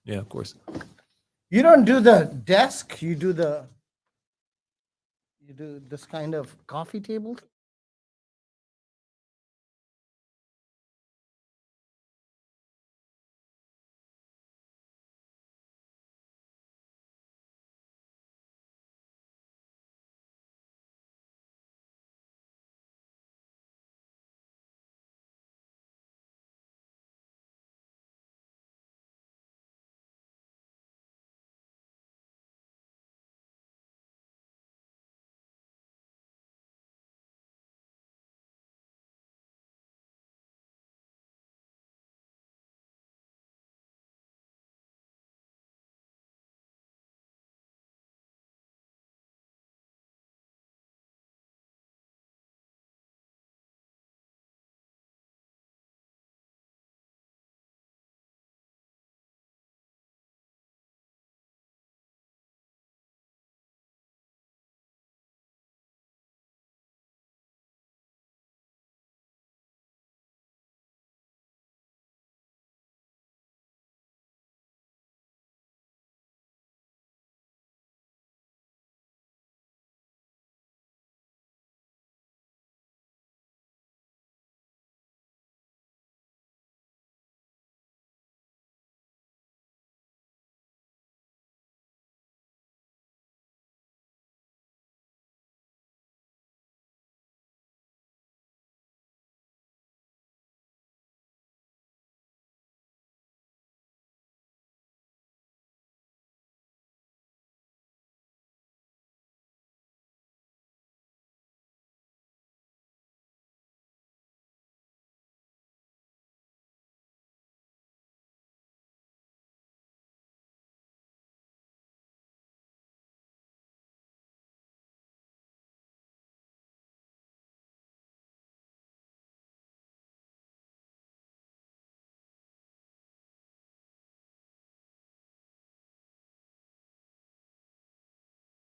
Yeah, of course. You don't do the desk, you do this kind of coffee table?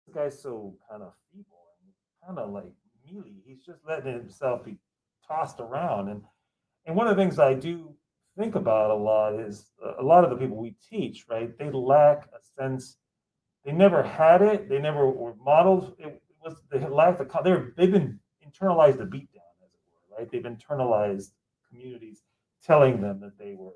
This guy's so kind of feeble and kind of like mealy. He's just letting himself be tossed around. And one of the things I do think about a lot is a lot of the people we teach, right? They lack a sense. They never had it. They never were modeled. It was they lack the. They've been internalized the beatdown, as it were, right? They've internalized communities telling them that they were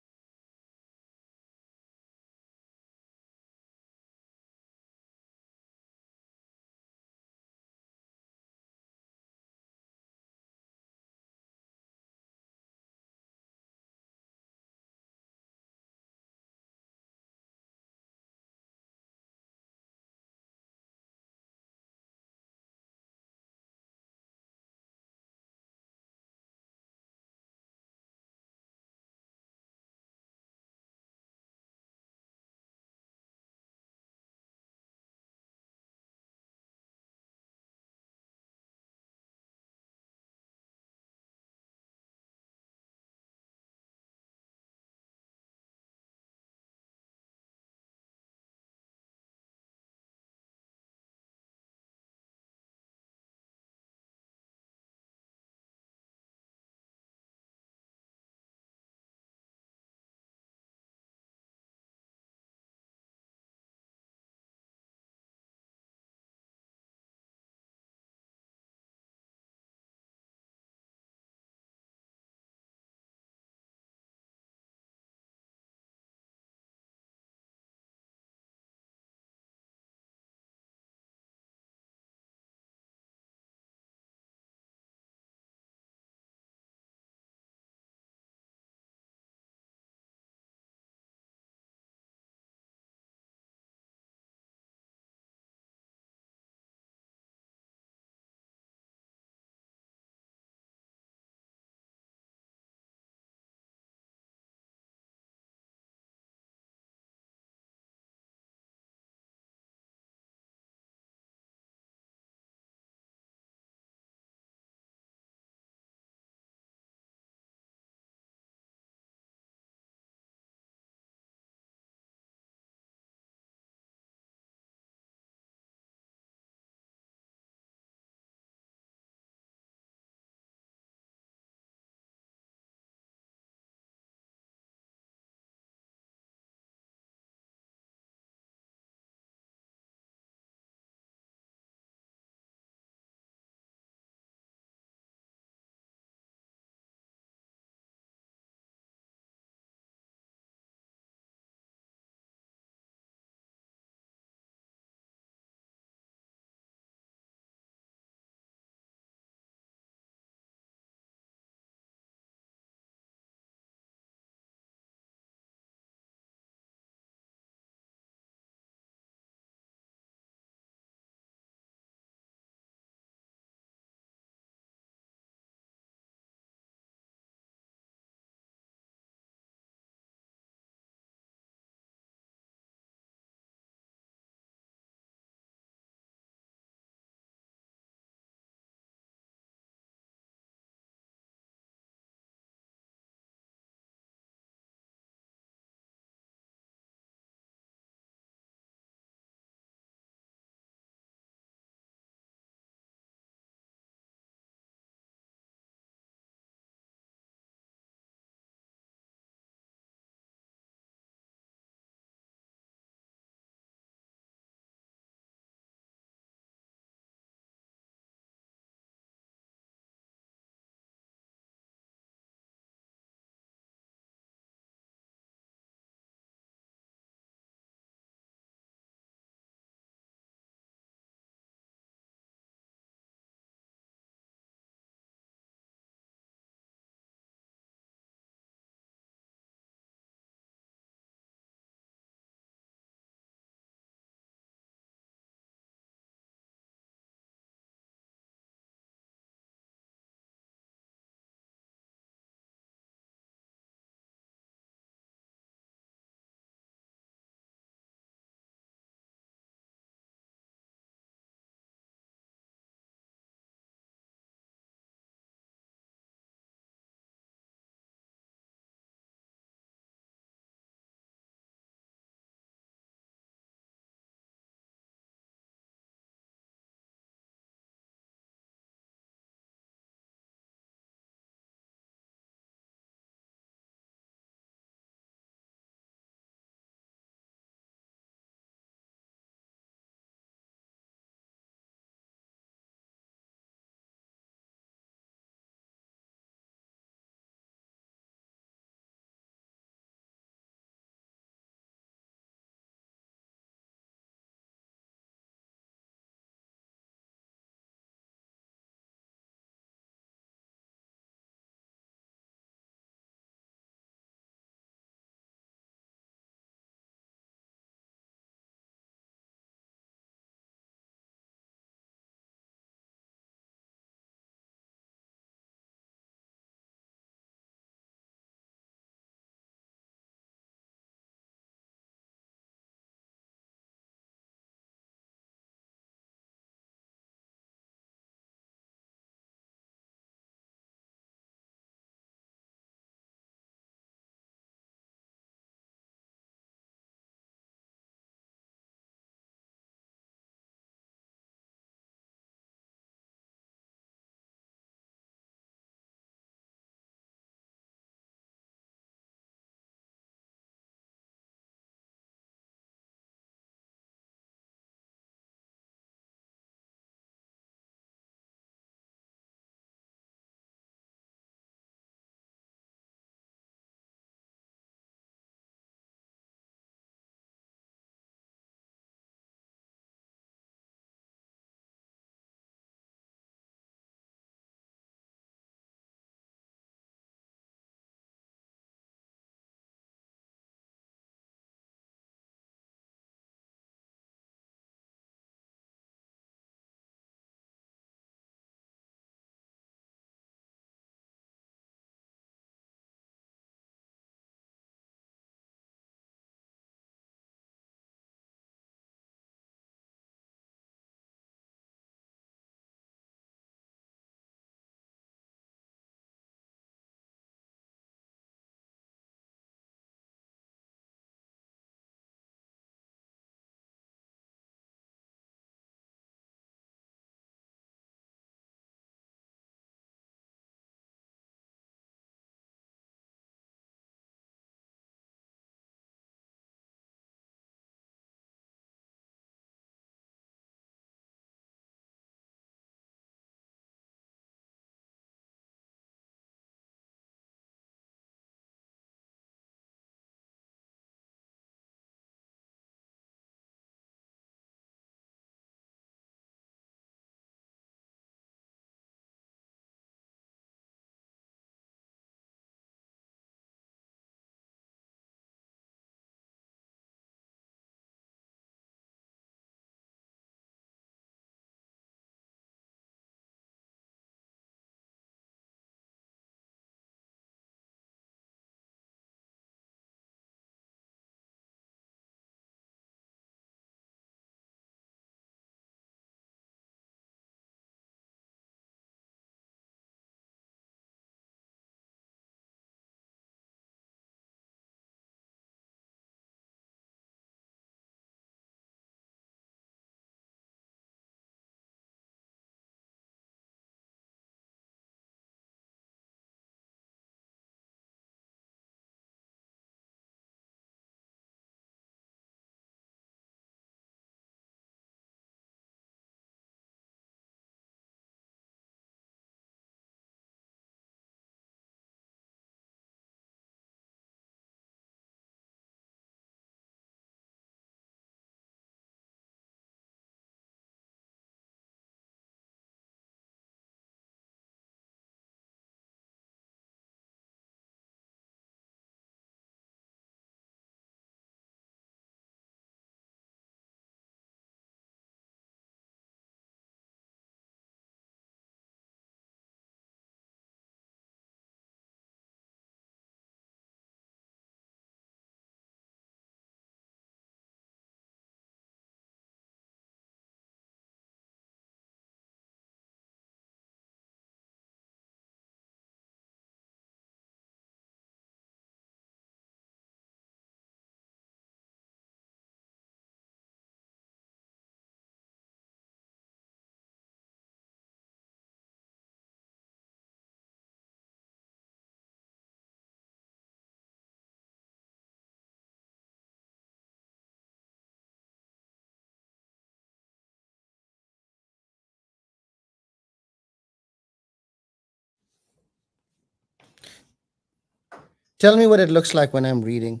Tell me what it looks like when I'm reading.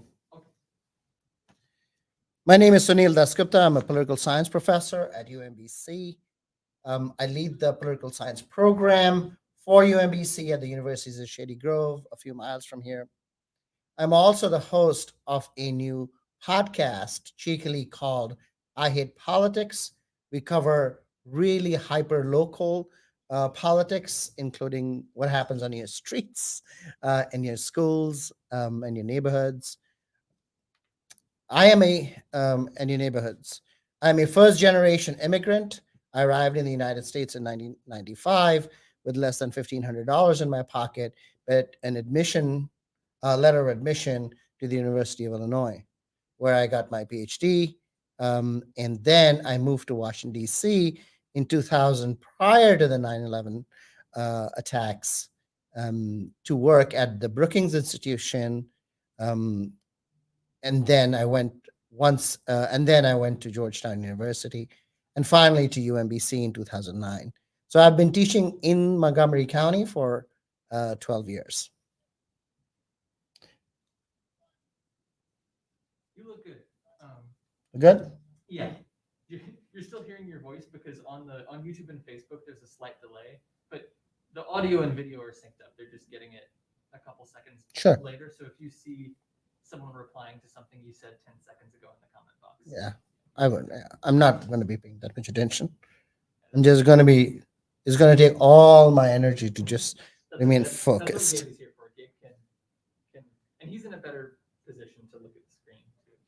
My name is Sunil Dasgupta. I'm a political science professor at UMBC. I lead the political science program for UMBC at the University of Shady Grove, a few miles from here. I'm also the host of a new podcast, cheekily called I Hate Politics. We cover really hyper local politics, including what happens on your streets, in your schools, and your neighborhoods. And your neighborhoods. I'm a first generation immigrant. I arrived in the United States in 1995 with less than $1,500 in my pocket, but an letter of admission to the University of Illinois, where I got my PhD. And then I moved to Washington, D.C. in 2000, prior to the 9/11 attacks, to work at the Brookings Institution. Um, and then I went and then I went to Georgetown University, and finally to UMBC in 2009. So I've been teaching in Montgomery County for 12 years. You look good. Good? Yeah, you're still hearing your voice because on YouTube and Facebook there's a slight delay, but the audio and video are synced up. They're just getting it a couple seconds Sure. later. So if you see someone replying to something you said 10 seconds ago in the comment box, Yeah, I would. Yeah. I'm not going to be paying that much attention. I'm just going to be. It's going to take all my energy to just remain That's focused. what Gabe is here for. Gabe can, and he's in a better position to look at the screen too.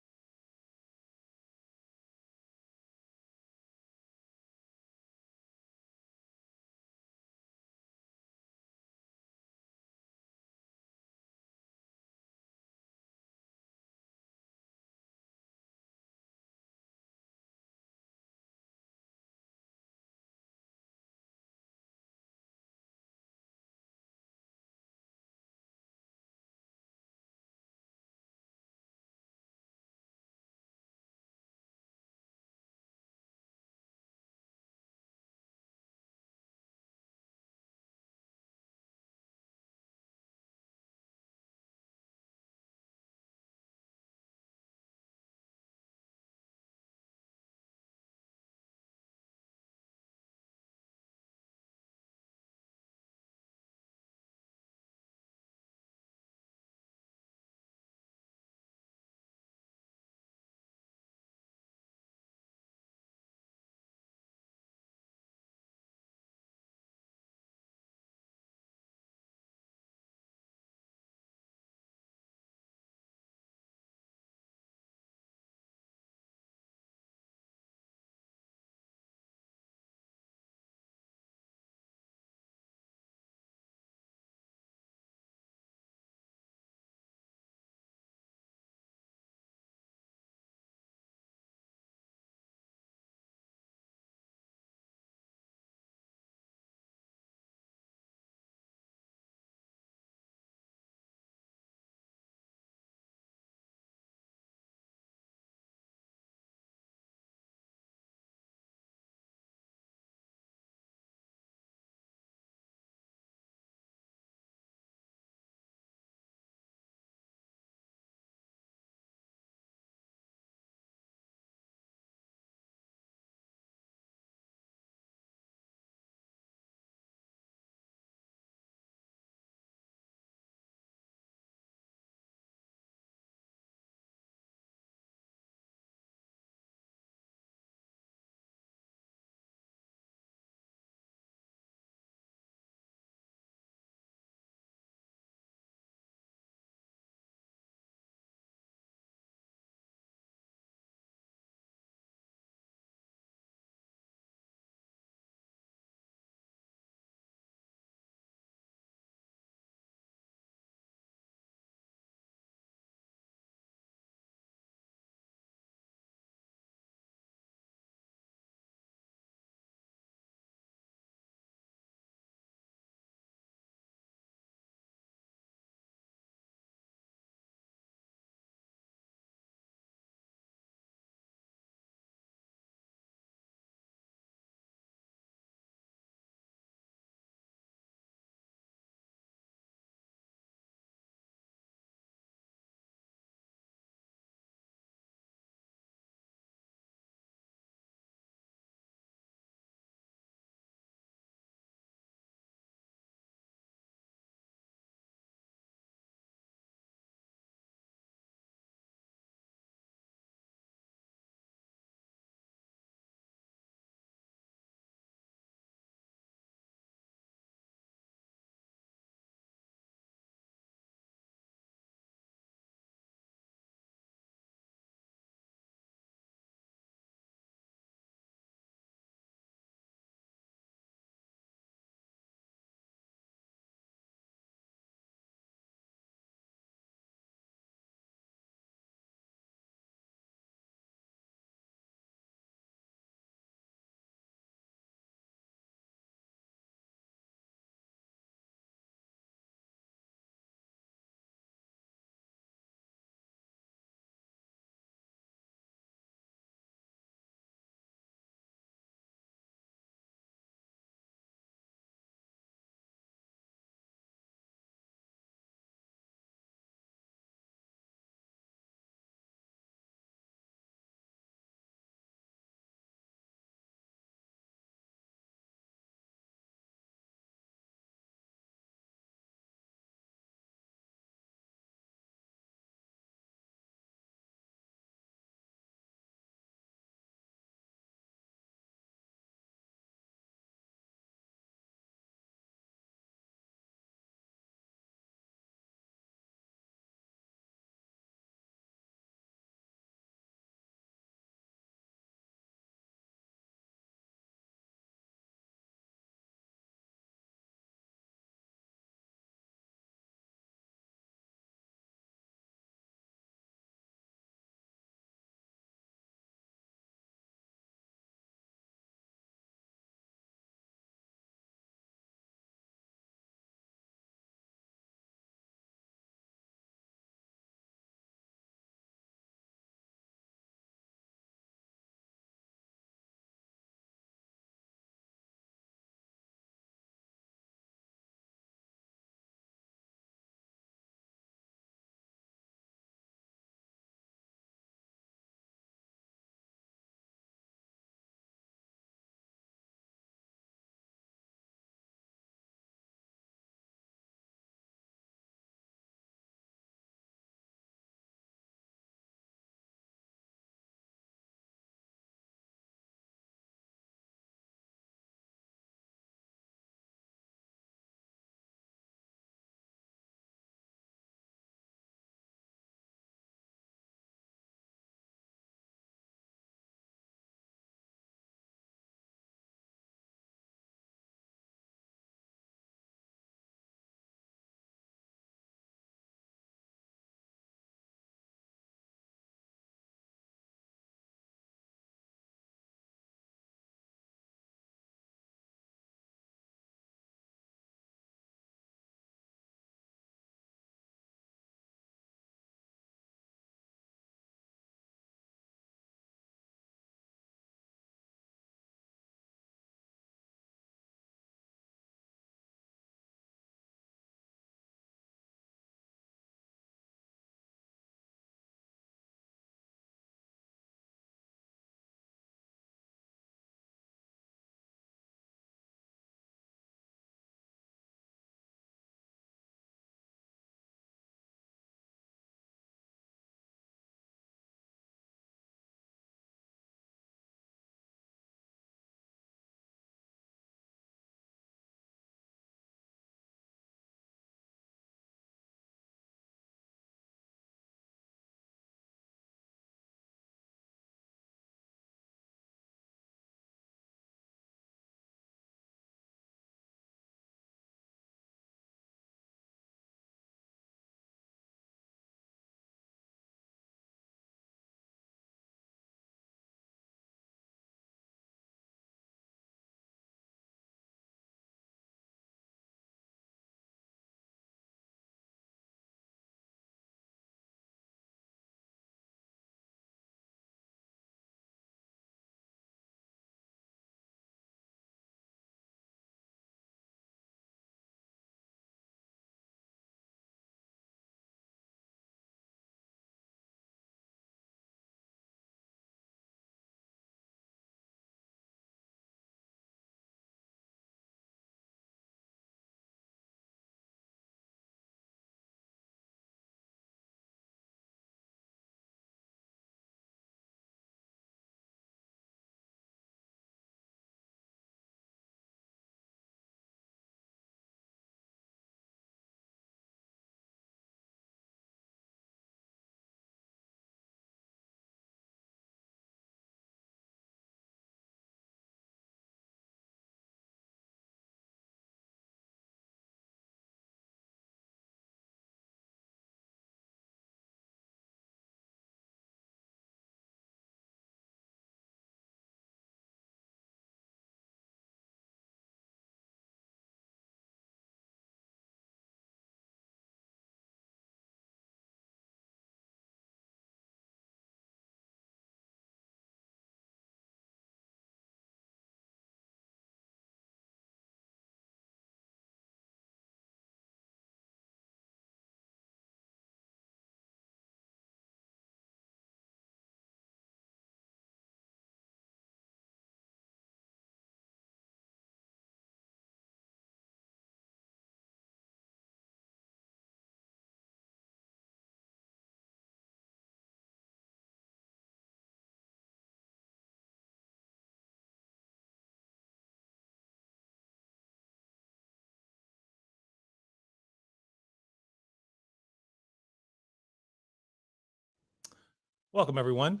Welcome, everyone.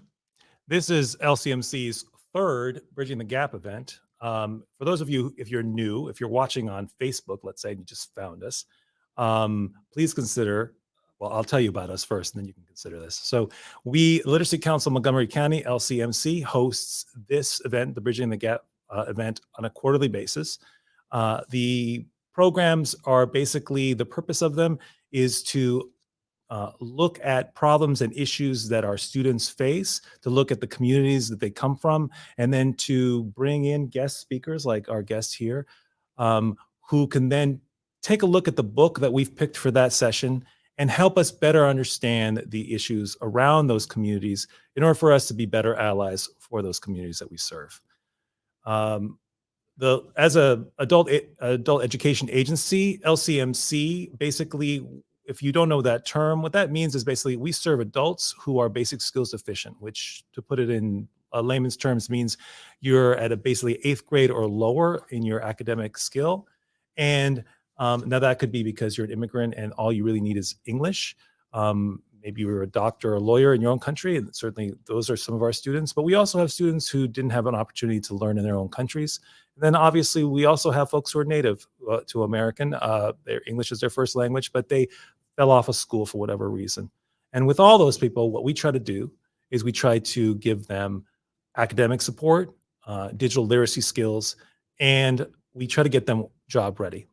This is LCMC's third Bridging the Gap event. For those of you, if you're new, if you're watching on Facebook, let's say, and you just found us, please consider, well, I'll tell you about us first, and then you can consider this. So Literacy Council Montgomery County, LCMC, hosts this event, the Bridging the Gap event, on a quarterly basis. The programs are basically, the purpose of them is to look at problems and issues that our students face, to look at the communities that they come from, and then to bring in guest speakers like our guest here, who can then take a look at the book that we've picked for that session and help us better understand the issues around those communities in order for us to be better allies for those communities that we serve. As a adult education agency, LCMC, basically, if you don't know that term, what that means is basically we serve adults who are basic skills deficient, which, to put it in layman's terms, means you're at a basically 8th grade or lower in your academic skill. And now that could be because you're an immigrant and all you really need is English. Maybe you're a doctor or a lawyer in your own country, and certainly those are some of our students. But we also have students who didn't have an opportunity to learn in their own countries. And then obviously we also have folks who are native to American. Their English is their first language, but they fell off of school for whatever reason. And with all those people, what we try to do is we try to give them academic support, digital literacy skills, and we try to get them job ready.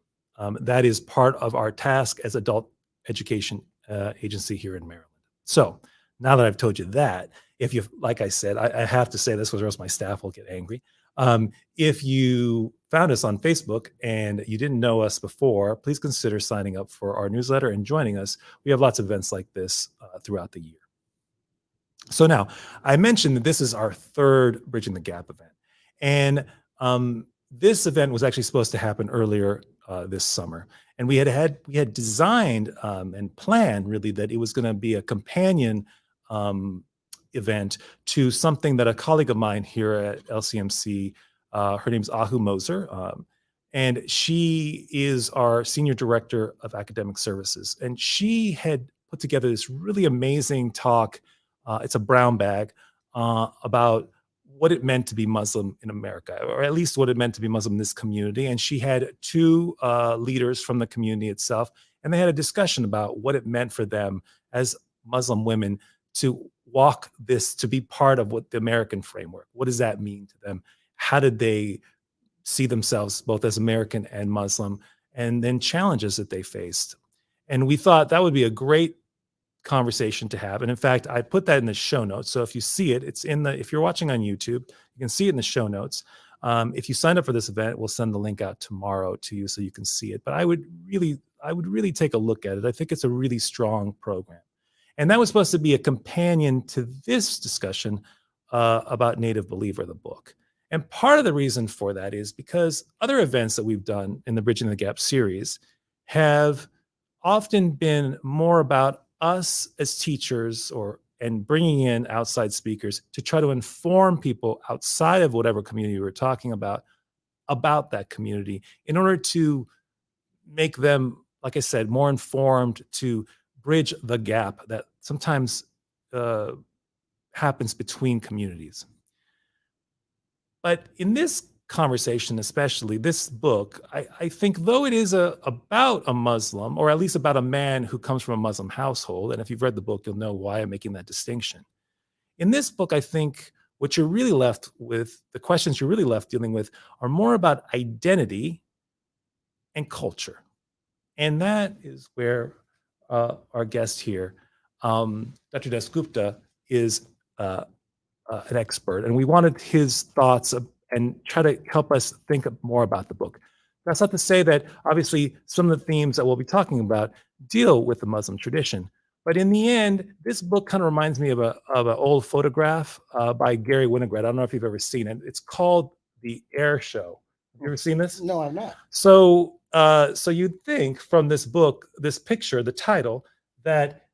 That is part of our task as adult education agency here in Maryland. So now that I've told you that, if you, like I said, I have to say this, or else my staff will get angry. If you found us on Facebook and you didn't know us before, please consider signing up for our newsletter and joining us. We have lots of events like this throughout the year. So now, I mentioned that this is our third Bridging the Gap event. And this event was actually supposed to happen earlier this summer. And we had designed and planned really that it was going to be a companion event to something that a colleague of mine here at LCMC, her name's Ahu Moser, and she is our Senior Director of Academic Services. And she had put together this really amazing talk, it's a brown bag, about what it meant to be Muslim in America, or at least what it meant to be Muslim in this community. And she had two leaders from the community itself, and they had a discussion about what it meant for them as Muslim women to walk this, to be part of what the American framework. What does that mean to them? How did they see themselves both as American and Muslim, and then challenges that they faced? And we thought that would be a great conversation to have. And in fact, I put that in the show notes. So if you see it, it's in the, if you're watching on YouTube, you can see it in the show notes. If you sign up for this event, we'll send the link out tomorrow to you so you can see it. But I would really take a look at it. I think it's a really strong program. And that was supposed to be a companion to this discussion about Native Believer, the book. And part of the reason for that is because other events that we've done in the Bridging the Gap series have often been more about us as teachers and bringing in outside speakers to try to inform people outside of whatever community we're talking about that community, in order to make them, like I said, more informed, to bridge the gap that sometimes happens between communities. But in this conversation, especially this book, I think, though it is about a Muslim, or at least about a man who comes from a Muslim household, and if you've read the book, you'll know why I'm making that distinction. In this book, I think what you're really left with, the questions you're really left dealing with, are more about identity and culture. And that is where our guest here, Dr. Dasgupta, is an expert. And we wanted his thoughts and try to help us think more about the book. That's not to say that obviously some of the themes that we'll be talking about deal with the Muslim tradition. But in the end, this book kind of reminds me of an old photograph by Gary Winograd. I don't know if you've ever seen it. It's called The Air Show. Have you ever seen this? No, I'm not. So you'd think from this book, this picture, the title, that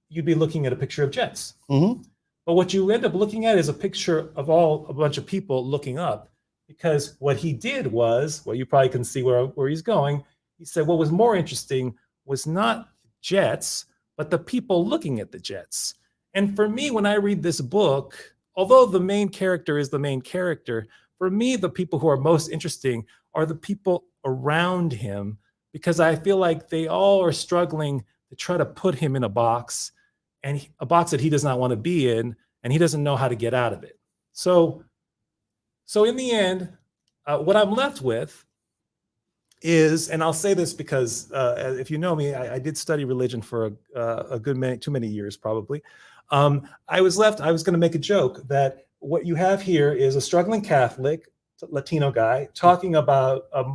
you'd be looking at a picture of jets. Mm-hmm. But what you end up looking at is a picture of a bunch of people looking up, because what he did was, well, you probably can see where he's going. He said what was more interesting was not jets, but the people looking at the jets. And for me, when I read this book, although the main character is the main character, for me, the people who are most interesting are the people around him, because I feel like they all are struggling to try to put him in a box, and a box that he does not want to be in, and he doesn't know how to get out of it. So in the end, what I'm left with is, and I'll say this because if you know me, I did study religion for a good many, too many years probably. I was going to make a joke that what you have here is a struggling Catholic, Latino guy, talking about a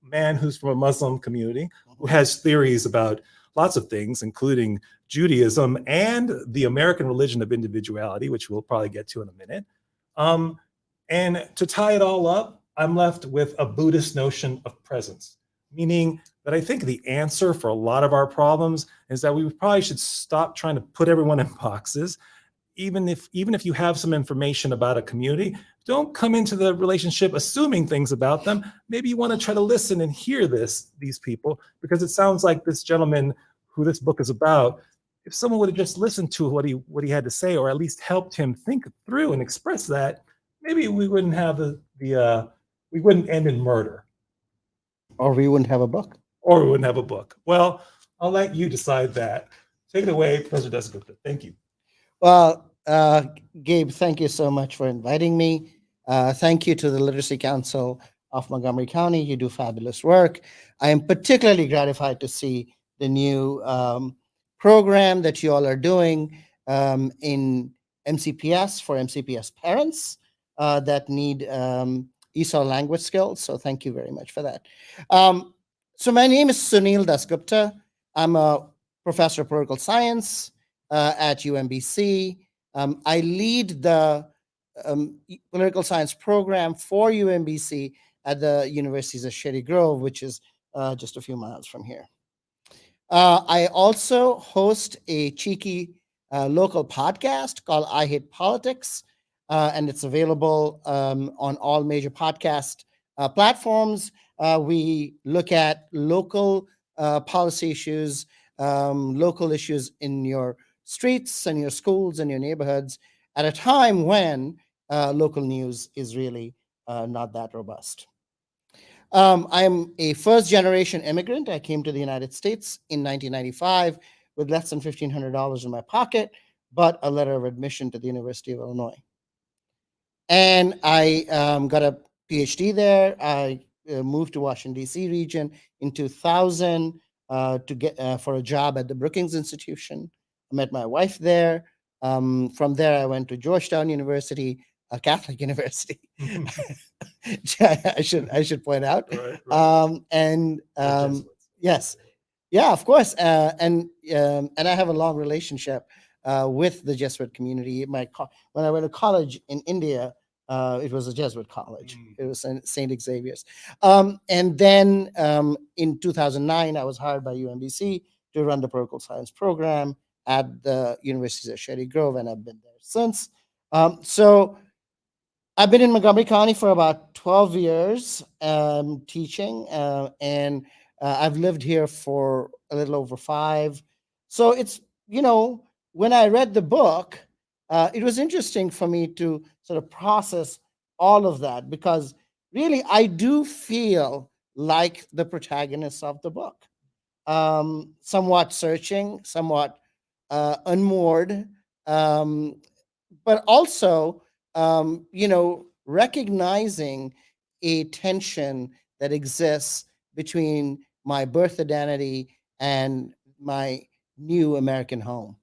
man who's from a Muslim community who has theories about lots of things, including Judaism and the American religion of individuality, which we'll probably get to in a minute. And to tie it all up, I'm left with a Buddhist notion of presence, meaning that I think the answer for a lot of our problems is that we probably should stop trying to put everyone in boxes. Even if you have some information about a community, don't come into the relationship assuming things about them. Maybe you want to try to listen and hear these people, because it sounds like this gentleman who this book is about, if someone would have just listened to what he had to say, or at least helped him think through and express that, maybe we wouldn't have we wouldn't end in murder. Or we wouldn't have a book. Or we wouldn't have a book. Well, I'll let you decide that. Take it away, Professor Dasgupta. Thank you. Well, Gabe, thank you so much for inviting me. Thank you to the Literacy Council of Montgomery County. You do fabulous work. I am particularly gratified to see the new program that you all are doing in MCPS for MCPS parents that need ESOL language skills. So thank you very much for that. So my name is Sunil Dasgupta. I'm a professor of political science at UMBC. I lead the political science program for UMBC at the Universities of Shady Grove, which is just a few miles from here. I also host a cheeky local podcast called I Hate Politics, and it's available on all major podcast platforms. We look at local policy issues, local issues in your streets and your schools and your neighborhoods at a time when local news is really not that robust. I'm a first-generation immigrant. I came to the United States in 1995 with less than $1,500 in my pocket, but a letter of admission to the University of Illinois. And I got a PhD there. I moved to Washington, D.C. region in 2000 to get for a job at the Brookings Institution. I met my wife there. From there, I went to Georgetown University, a Catholic university. I should point out. Right. Yes, yeah, of course. And I have a long relationship with the Jesuit community. When I went to college in India, it was a Jesuit college. It was St. Xavier's. And then in 2009, I was hired by UMBC to run the political science program at the University of Shady Grove, and I've been there since. So I've been in Montgomery County for about 12 years teaching, and I've lived here for a little over 5. So it's, when I read the book, it was interesting for me to sort of process all of that, because really I do feel like the protagonist of the book, somewhat searching, somewhat unmoored, but also, recognizing a tension that exists between my birth identity and my new American home.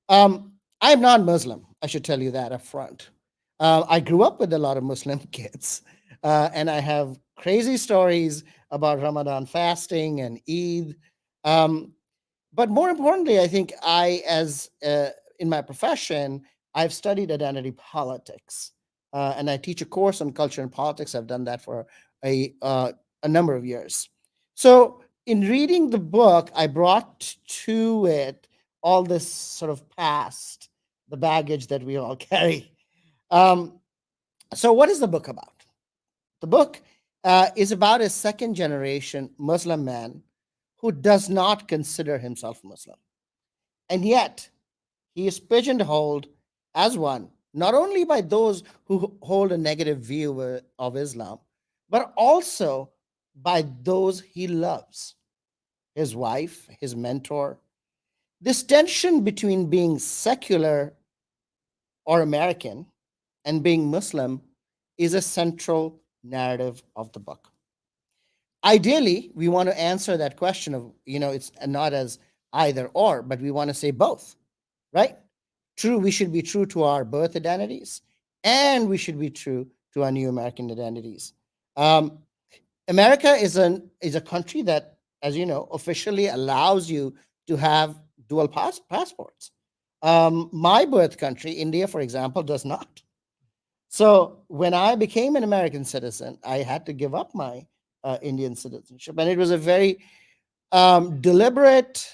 I'm not Muslim. I should tell you that up front. I grew up with a lot of Muslim kids, and I have crazy stories about Ramadan fasting and Eid. But more importantly, I think in my profession, I've studied identity politics, and I teach a course on culture and politics. I've done that for a number of years. So in reading the book, I brought to it all this sort of past, the baggage that we all carry. So what is the book about? The book is about a second-generation Muslim man who does not consider himself Muslim. And yet, he is pigeonholed as one, not only by those who hold a negative view of Islam, but also by those he loves, his wife, his mentor. This tension between being secular or American and being Muslim is a central narrative of the book. Ideally, we want to answer that question of, it's not as either or, but we want to say both, right? True, we should be true to our birth identities, and we should be true to our new American identities. America is a country that, as you know, officially allows you to have dual passports. My birth country, India, for example, does not. So when I became an American citizen, I had to give up my Indian citizenship, and it was a very deliberate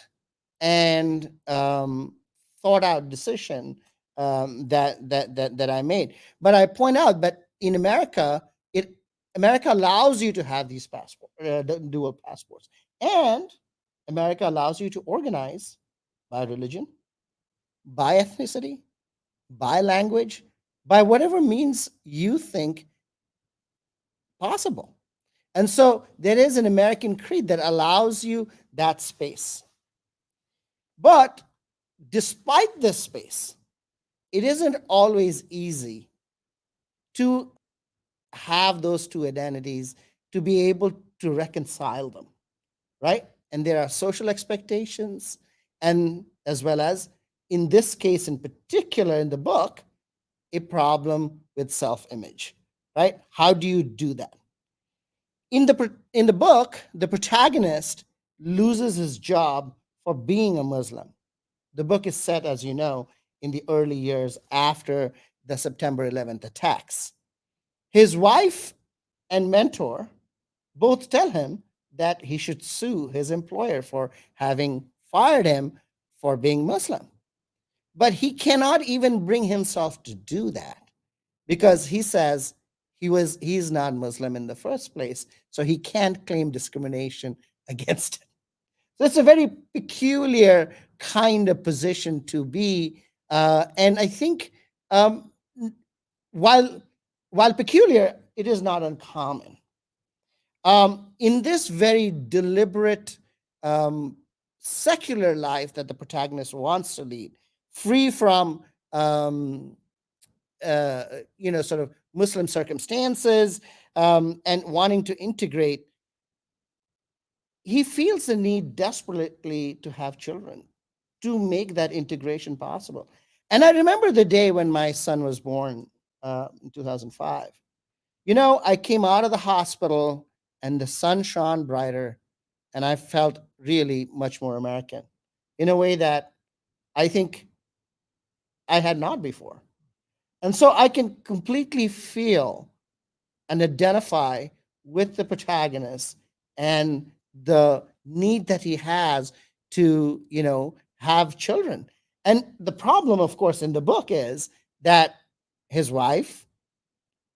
and thought out decision that I made. But I point out that in America, America allows you to have these dual passports, and America allows you to organize by religion, by ethnicity, by language, by whatever means you think possible. And so there is an American creed that allows you that space. But despite this space, it isn't always easy to have those two identities, to be able to reconcile them, right? And there are social expectations, and as well as, in this case in particular in the book, a problem with self-image, right? How do you do that? In the book, the protagonist loses his job for being a Muslim. The book is set, as you know, in the early years after the September 11th attacks. His wife and mentor both tell him that he should sue his employer for having fired him for being Muslim. But he cannot even bring himself to do that, because he says he's not Muslim in the first place, so he can't claim discrimination against it. So it's a very peculiar kind of position to be, and I think while peculiar, it is not uncommon. In this very deliberate secular life that the protagonist wants to lead, free from sort of Muslim circumstances, and wanting to integrate, he feels the need desperately to have children, to make that integration possible. And I remember the day when my son was born in 2005. I came out of the hospital and the sun shone brighter, and I felt really much more American in a way that I think I had not before. And so I can completely feel and identify with the protagonist and the need that he has to, have children. And the problem, of course, in the book is that his wife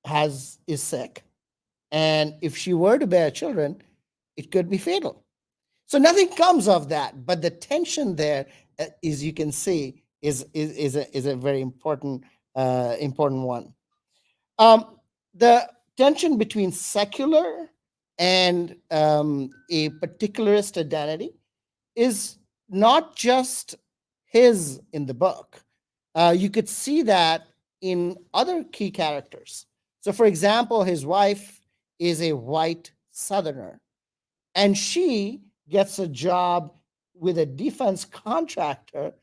is sick, and if she were to bear children, it could be fatal. So nothing comes of that, but the tension there, as you can see, is a very important one. The tension between secular and a particularist identity is not just his in the book. You could see that in other key characters. So, for example, his wife is a white Southerner, and she gets a job with a defense contractor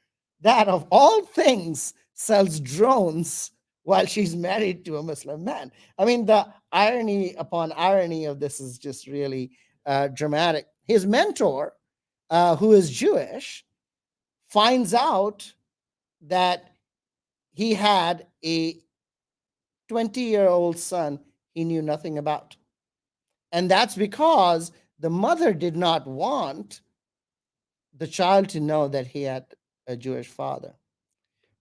that, of all things, sells drones while she's married to a Muslim man. I mean, the irony upon irony of this is just really dramatic. His mentor, who is Jewish, finds out that he had a 20-year-old son he knew nothing about. And that's because the mother did not want the child to know that he had a Jewish father.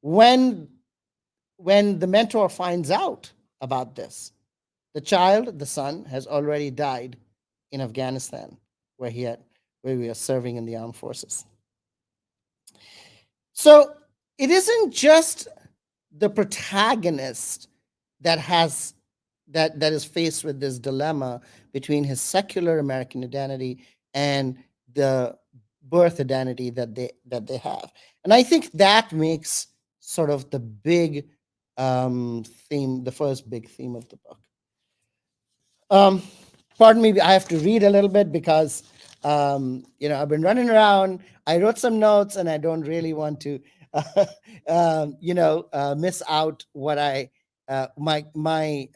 When the mentor finds out about this, the son, has already died in Afghanistan, where we are serving in the armed forces. So it isn't just the protagonist that has that is faced with this dilemma between his secular American identity and the birth identity that they have. And I think that makes sort of the big theme, the first big theme of the book. Um, Pardon me, I have to read a little bit because I've been running around. I wrote some notes, and I don't really want to, miss out what I my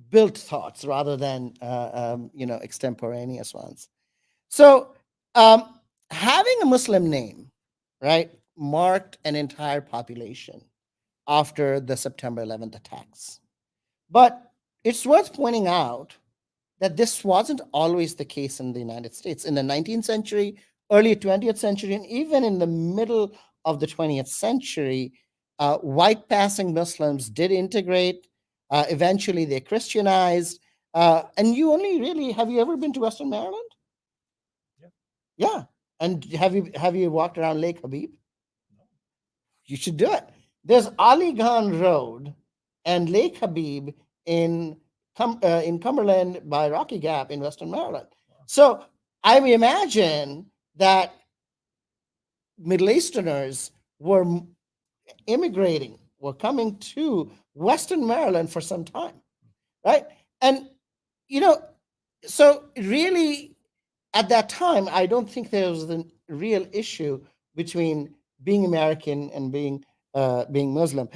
built thoughts rather than extemporaneous ones. So having a Muslim name, right, marked an entire population after the September 11th attacks. But it's worth pointing out that this wasn't always the case in the United States. In the 19th century, early 20th century, and even in the middle of the 20th century, white passing Muslims did integrate. Eventually, they Christianized. And you only really, have you ever been to Western Maryland? Yeah. Yeah. And have you walked around Lake Habib? No. You should do it. There's Ali Khan Road and Lake Habib in Cumberland by Rocky Gap in Western Maryland. So I imagine that Middle Easterners were immigrating, were coming to Western Maryland for some time, right? And, so really at that time, I don't think there was a real issue between being American and being Muslim.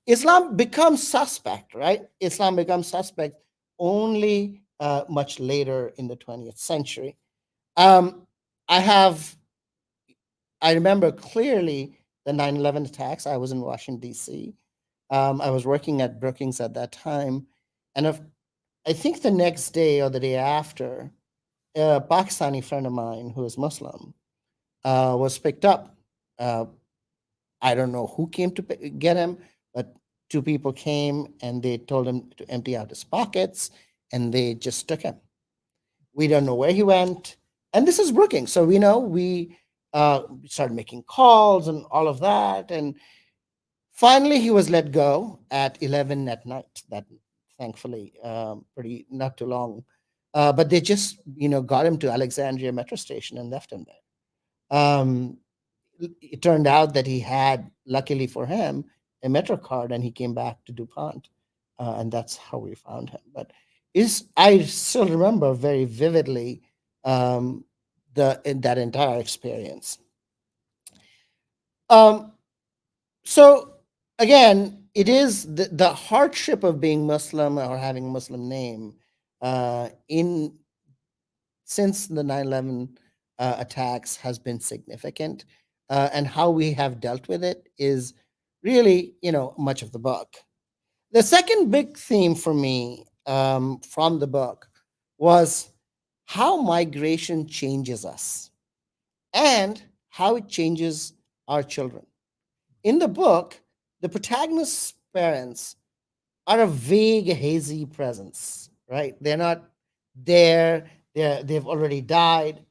Islam becomes suspect, right? Islam becomes suspect only much later in the 20th century. I remember clearly the 9/11 attacks. I was in Washington, D.C. I was working at Brookings at that time. And I think the next day or the day after, a Pakistani friend of mine who is Muslim was picked up. I don't know who came to get him, but two people came and they told him to empty out his pockets, and they just took him. We don't know where he went. And this is Brookings. So we started making calls and all of that. And finally, he was let go at 11 at night. That thankfully, pretty not too long. But they just, got him to Alexandria Metro Station and left him there. It turned out that he had, luckily for him, a Metro card, and he came back to DuPont, and that's how we found him. But I still remember very vividly that entire experience. So again, it is the hardship of being Muslim or having a Muslim name since the 9/11 attacks has been significant, and how we have dealt with it is really, much of the book. The second big theme for me from the book was how migration changes us and how it changes our children. In the book, the protagonist's parents are a vague, hazy presence, right? They're not there, they've already died,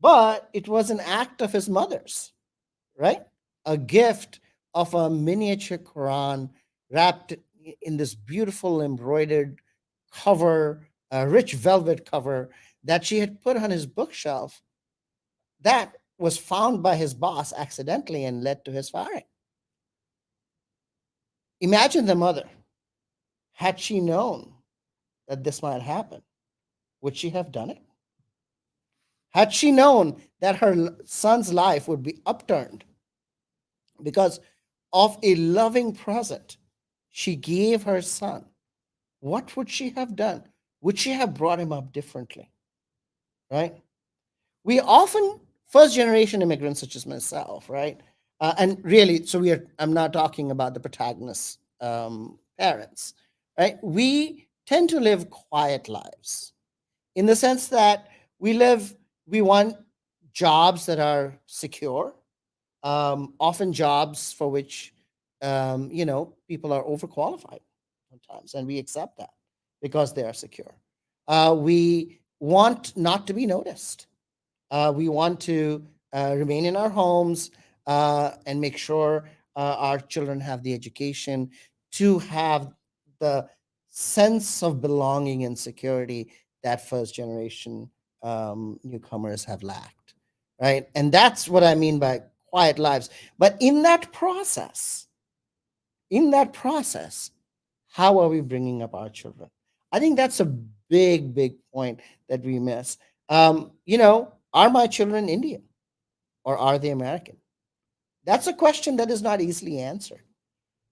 but it was an act of his mother's, right? A gift of a miniature Quran wrapped in this beautiful embroidered cover, a rich velvet cover that she had put on his bookshelf, that was found by his boss accidentally and led to his firing. Imagine the mother. Had she known that this might happen, would she have done it? Had she known that her son's life would be upturned because of a loving present she gave her son, what would she have done? Would she have brought him up differently? Right? We often, first generation immigrants such as myself, right? And really, I'm not talking about the protagonist's parents, right? We tend to live quiet lives in the sense that we want jobs that are secure, often jobs for which, people are overqualified sometimes, and we accept that because they are secure. We want not to be noticed. We want to remain in our homes, and make sure our children have the education to have the sense of belonging and security that first generation newcomers have lacked, right? And that's what I mean by quiet lives. But in that process, how are we bringing up our children? I think that's a big point that we miss. Are my children Indian or are they American? That's a question that is not easily answered,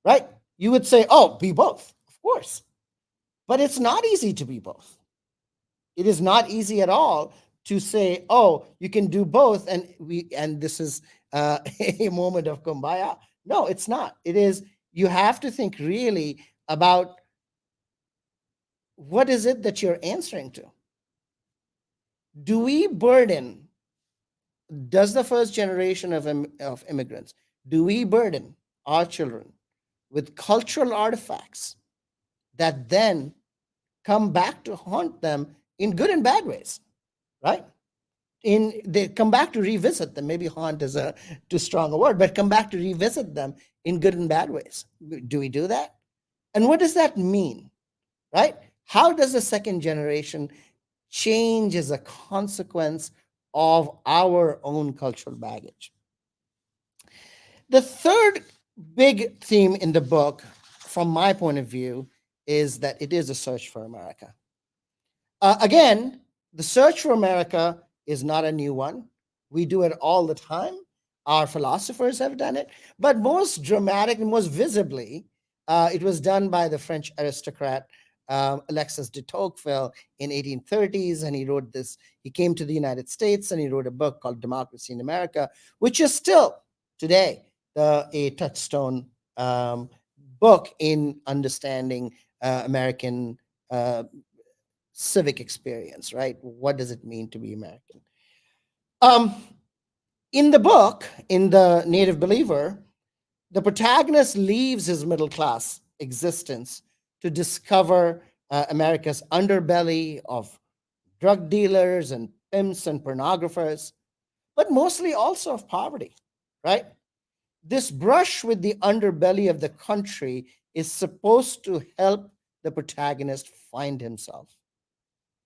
right? You would say, oh, be both, of course. But it's not easy to be both. It is not easy at all to say, oh, you can do both, and this is a moment of kumbaya. No, it's not. It is, you have to think really about what is it that you're answering to. Does the first generation of immigrants, do we burden our children with cultural artifacts that then come back to haunt them in good and bad ways, right? They come back to revisit them. Maybe haunt is a too strong a word, but come back to revisit them in good and bad ways. Do we do that? And what does that mean, right? How does the second generation change as a consequence of our own cultural baggage? The third big theme in the book, from my point of view, is that it is a search for America. Again, the search for America is not a new one. We do it all the time. Our philosophers have done it, but most dramatic and most visibly, it was done by the French aristocrat Alexis de Tocqueville in 1830s, and he wrote this. He came to the United States and he wrote a book called Democracy in America, which is still today a touchstone book in understanding American civic experience, right? What does it mean to be American? In the book, in The Native Believer, the protagonist leaves his middle class existence to discover America's underbelly of drug dealers and pimps and pornographers, but mostly also of poverty, right? This brush with the underbelly of the country is supposed to help the protagonist find himself.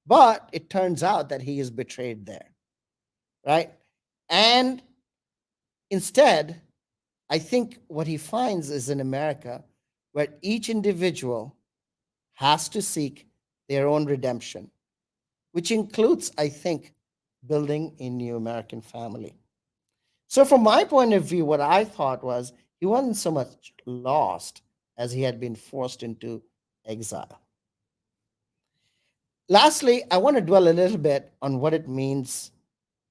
But it turns out that he is betrayed there, right? And instead, I think what he finds is in America where each individual has to seek their own redemption, which includes, I think, building a new American family. So from my point of view, what I thought was he wasn't so much lost as he had been forced into exile. Lastly, I want to dwell a little bit on what it means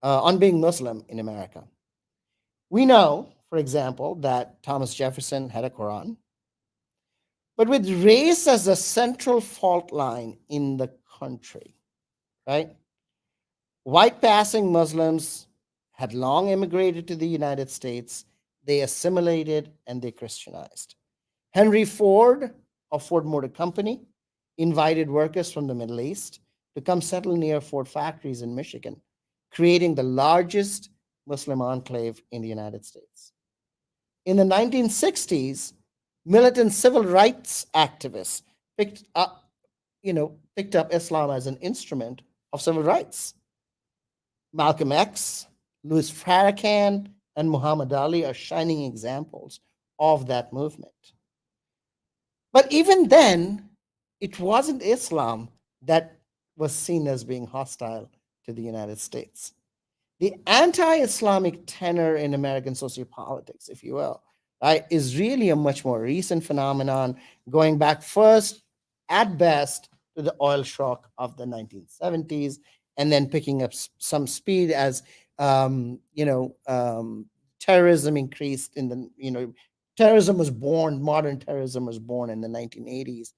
on being Muslim in America. We know, for example, that Thomas Jefferson had a Quran, but with race as a central fault line in the country, right? White passing Muslims had long immigrated to the United States. They assimilated and they Christianized. Henry Ford of Ford Motor Company invited workers from the Middle East to come settle near Ford factories in Michigan, creating the largest Muslim enclave in the United States. In the 1960s, militant civil rights activists picked up Islam as an instrument of civil rights. Malcolm X, Louis Farrakhan, and Muhammad Ali are shining examples of that movement. But even then, it wasn't Islam that was seen as being hostile to the United States. The anti-Islamic tenor in American sociopolitics, if you will, right, is really a much more recent phenomenon, going back first, at best, to the oil shock of the 1970s, and then picking up some speed as terrorism increased in the terrorism was born. Modern terrorism was born in the 1980s,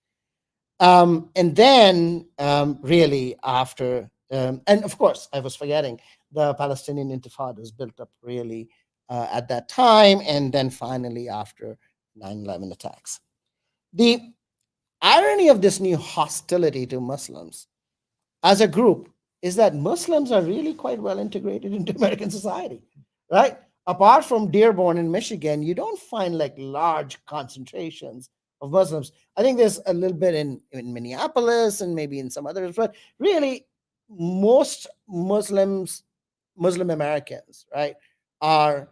and then really after, and of course, I was forgetting the Palestinian Intifada was built up really at that time, and then finally after 9/11 attacks. The irony of this new hostility to Muslims as a group is that Muslims are really quite well integrated into American society, right? Apart from Dearborn in Michigan, you don't find like large concentrations of Muslims. I think there's a little bit in Minneapolis and maybe in some others, but really most Muslim Americans, right, are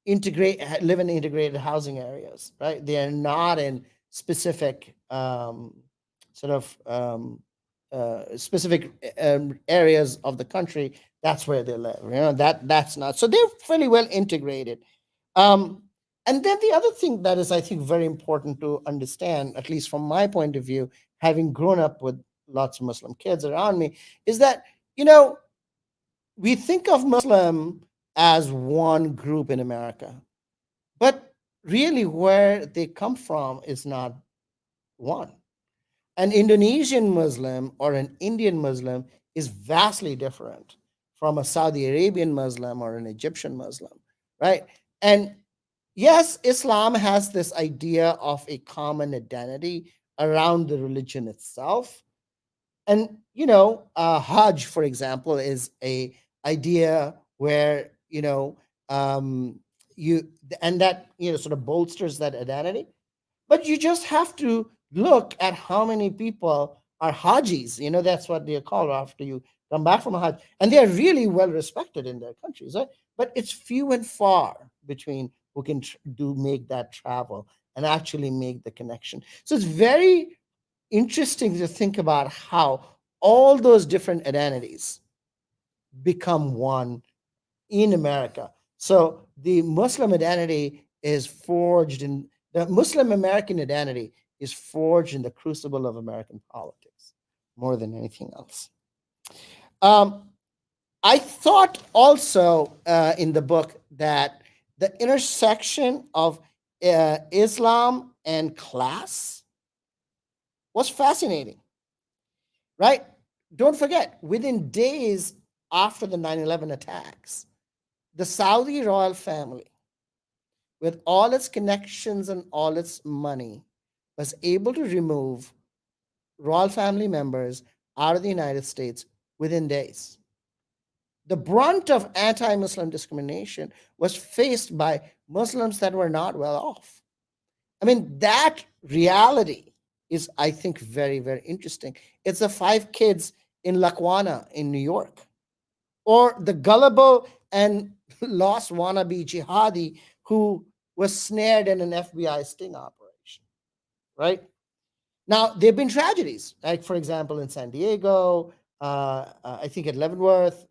live in integrated housing areas, right? They are not in specific sort of specific areas of the country. That's where they live. That's not. So they're fairly well integrated. Um, and then the other thing that is, I think, very important to understand, at least from my point of view, having grown up with lots of Muslim kids around me, is that we think of Muslim as one group in America, but really where they come from is not one. An Indonesian Muslim or an Indian Muslim is vastly different from a Saudi Arabian Muslim or an Egyptian Muslim, right? And yes, Islam has this idea of a common identity around the religion itself. And Hajj, for example, is a idea where you and that sort of bolsters that identity. But you just have to look at how many people are Hajis. That's what they're called after you come back from a Hajj, and they are really well respected in their countries, right? But it's few and far between who can make that travel and actually make the connection. So it's very interesting to think about how all those different identities become one in America. So the Muslim identity is forged in the Muslim American identity is forged in the crucible of American politics more than anything else. I thought also in the book that the intersection of Islam and class was fascinating, right? Don't forget, within days after the 9/11 attacks, the Saudi royal family, with all its connections and all its money, was able to remove royal family members out of the United States within days. The brunt of anti-Muslim discrimination was faced by Muslims that were not well off. I mean, that reality is, I think, very, very interesting. It's the 5 kids in Lackawanna in New York, or the gullible and lost wannabe jihadi who was snared in an FBI sting operation, right? Now, there have been tragedies, like, for example, in San Diego, I think at Leavenworth,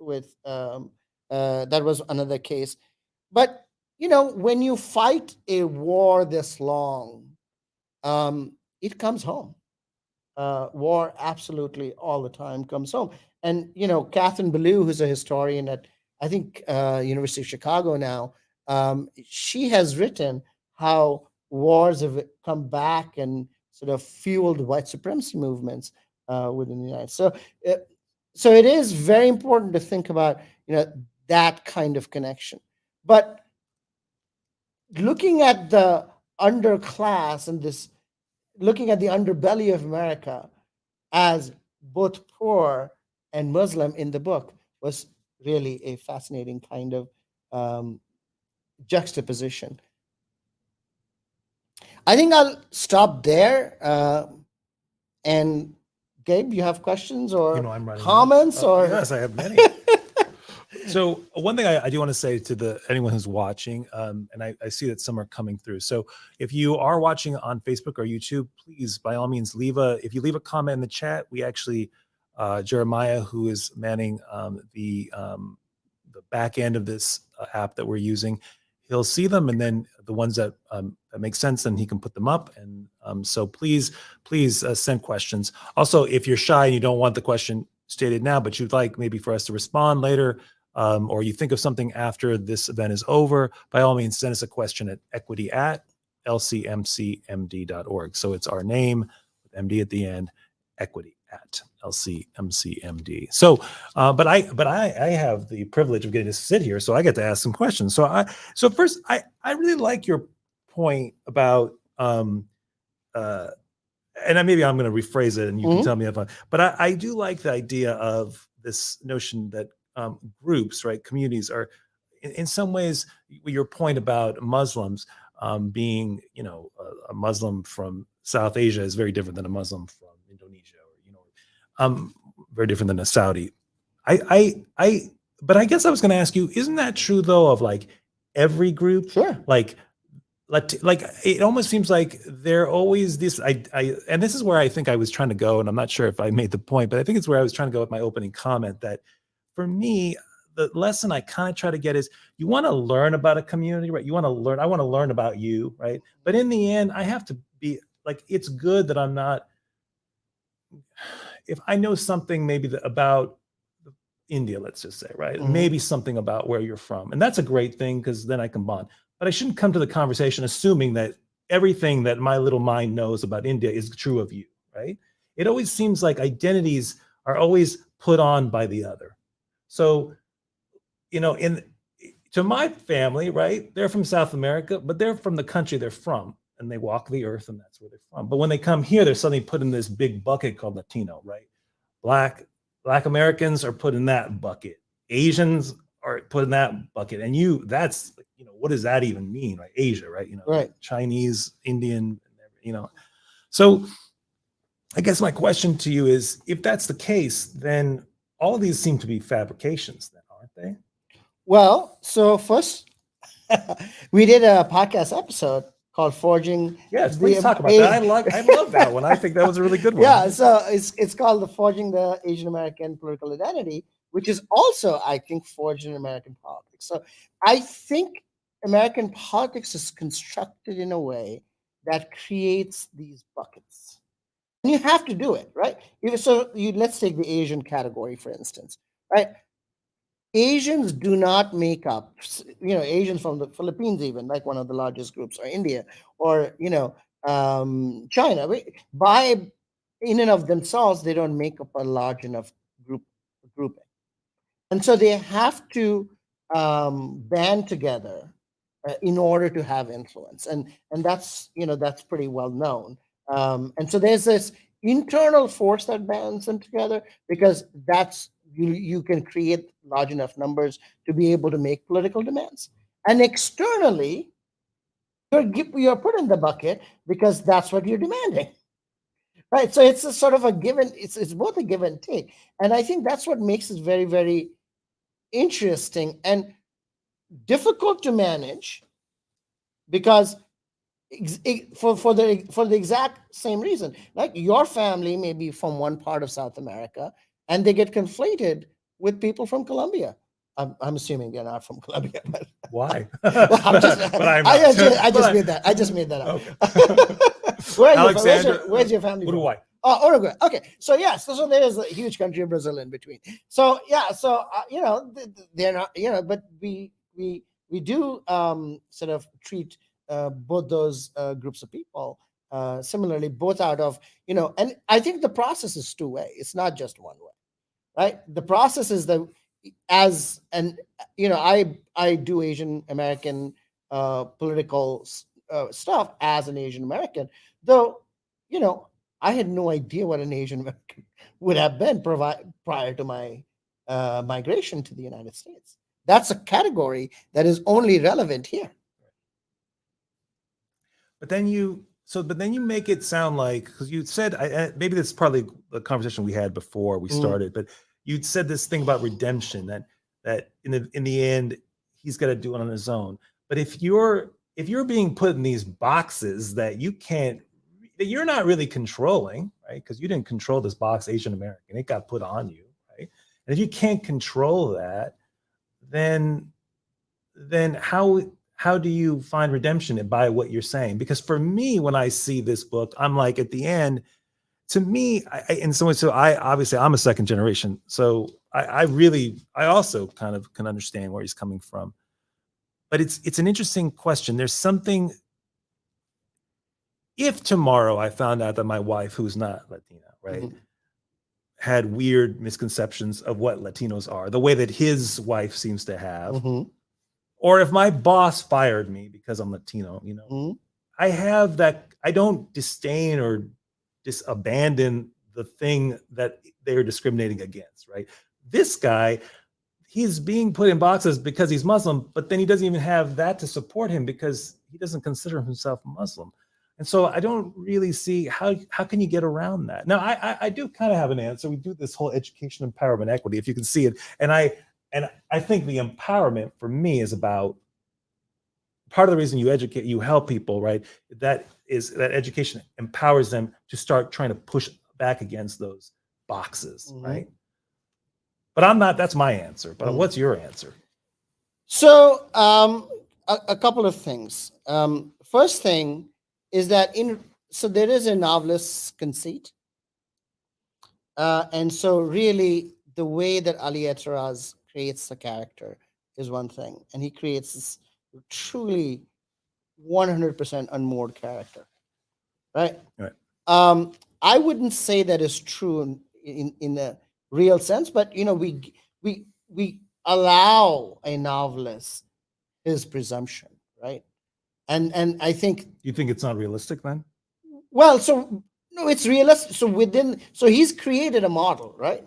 that was another case. But, when you fight a war this long, it comes home. War absolutely all the time comes home. And, Catherine Ballou, who's a historian at, I think, University of Chicago now, she has written how wars have come back and sort of fueled white supremacy movements within the United States. So it is very important to think about, that kind of connection. But looking at the underclass and looking at the underbelly of America as both poor and Muslim in the book was really a fascinating kind of juxtaposition. I think I'll stop there. And Gabe, you have questions or I'm running comments? Or yes, I have many. So one thing I do want to say to anyone who's watching, and I see that some are coming through. So if you are watching on Facebook or YouTube, please, by all means, if you leave a comment in the chat, we actually, Jeremiah, who is manning the back end of this app that we're using, he'll see them, and then the ones that make sense, then he can put them up. And so please send questions. Also, if you're shy and you don't want the question stated now, but you'd like maybe for us to respond later, or you think of something after this event is over, by all means, send us a question at equity@lcmcmd.org. So it's our name with MD at the end, equity@lcmcmd. So, but I have the privilege of getting to sit here, so I get to ask some questions. So first, I really like your point about, and maybe I'm going to rephrase it, and you can tell me but I do like the idea of this notion that groups, right, communities are in some ways, your point about Muslims being, a Muslim from South Asia is very different than a Muslim from Indonesia, or very different than a Saudi. But I guess I was going to ask you, isn't that true though of like every group? Sure. Like it almost seems like they're always this. And this is where I think I was trying to go, and I'm not sure if I made the point, but I think it's where I was trying to go with my opening comment. That for me, the lesson I kind of try to get is you want to learn about a community, right? You want to learn. I want to learn about you, right? But in the end, I have to be like, it's good that I'm not. If I know something maybe about India, let's just say, right? Mhm. Maybe something about where you're from. And that's a great thing because then I can bond. But I shouldn't come to the conversation assuming that everything that my little mind knows about India is true of you, right? It always seems like identities are always put on by the other. So, to my family, right? They're from South America, but they're from the country they're from. And they walk the earth and that's where they're from. But when they come here, they're suddenly put in this big bucket called Latino, right? Black Americans are put in that bucket. Asians are put in that bucket. And that's, what does that even mean, right? Asia, right? Right. Chinese, Indian, So I guess my question to you is, if that's the case, then all of these seem to be fabrications then, aren't they? Well, so first, we did a podcast episode called Forging. Yes, please talk about that. I love that one. I think that was a really good one. Yeah, so it's called the Forging the Asian American Political Identity, which is also, I think, forged in American politics. So I think American politics is constructed in a way that creates these buckets. And you have to do it, right? Let's take the Asian category, for instance, right? Asians do not make up, Asians from the Philippines, even like one of the largest groups, or India, or China. By in and of themselves, they don't make up a large enough grouping, and so they have to band together in order to have influence, and that's that's pretty well known. And so there's this internal force that bands them together because that's you can create large enough numbers to be able to make political demands. And externally, you're put in the bucket because that's what you're demanding, right? So it's a sort of a given. It's both a give and take, and I think that's what makes it very, very interesting and difficult to manage because for the exact same reason, like your family may be from one part of South America and they get conflated with people from Colombia. I'm assuming they're not from Colombia, but why? well, I just made that up. Okay. Where's your family from? Uruguay. Oh, Uruguay. Okay, so yes, so there is a huge country of Brazil in between. So yeah, so they're not, but we do sort of treat both those groups of people similarly, both out of and I think the process is two-way. It's not just one way, right? The process is that I do Asian American political stuff as an Asian American, though I had no idea what an Asian American would have been prior to my migration to the United States. That's a category that is only relevant here. But then you make it sound like, because you said, maybe that's probably the conversation we had before we started, but you'd said this thing about redemption that in the end he's got to do it on his own. But if you're being put in these boxes that you're not really controlling, right? Because you didn't control this box, Asian American, it got put on you, right? And if you can't control that, then how do you find redemption by what you're saying? Because for me, when I see this book, I'm like, at the end, to me, I'm a second generation. So I also kind of can understand where he's coming from. But it's an interesting question. There's something, if tomorrow I found out that my wife, who's not Latina, right, had weird misconceptions of what Latinos are, the way that his wife seems to have, or if my boss fired me because I'm Latino, I have that. I don't disdain or abandon the thing that they are discriminating against, right? This guy, he's being put in boxes because he's Muslim, but then he doesn't even have that to support him because he doesn't consider himself Muslim. And so I don't really see how can you get around that. Now I do kind of have an answer. We do this whole education, empowerment, equity, if you can see it. And I think the empowerment for me is about part of the reason you educate, you help people, right? That is that education empowers them to start trying to push back against those boxes, right? But I'm not, that's my answer. But what's your answer? So a couple of things. First thing is that so there is a novelist conceit. And so really the way that Ali Etraz creates the character is one thing. And he creates this truly 100% unmoored character, right? Right. I wouldn't say that is true in the real sense, but we allow a novelist his presumption, right? And I think You think it's not realistic then? well, so no, it's realistic. So he's created a model, right?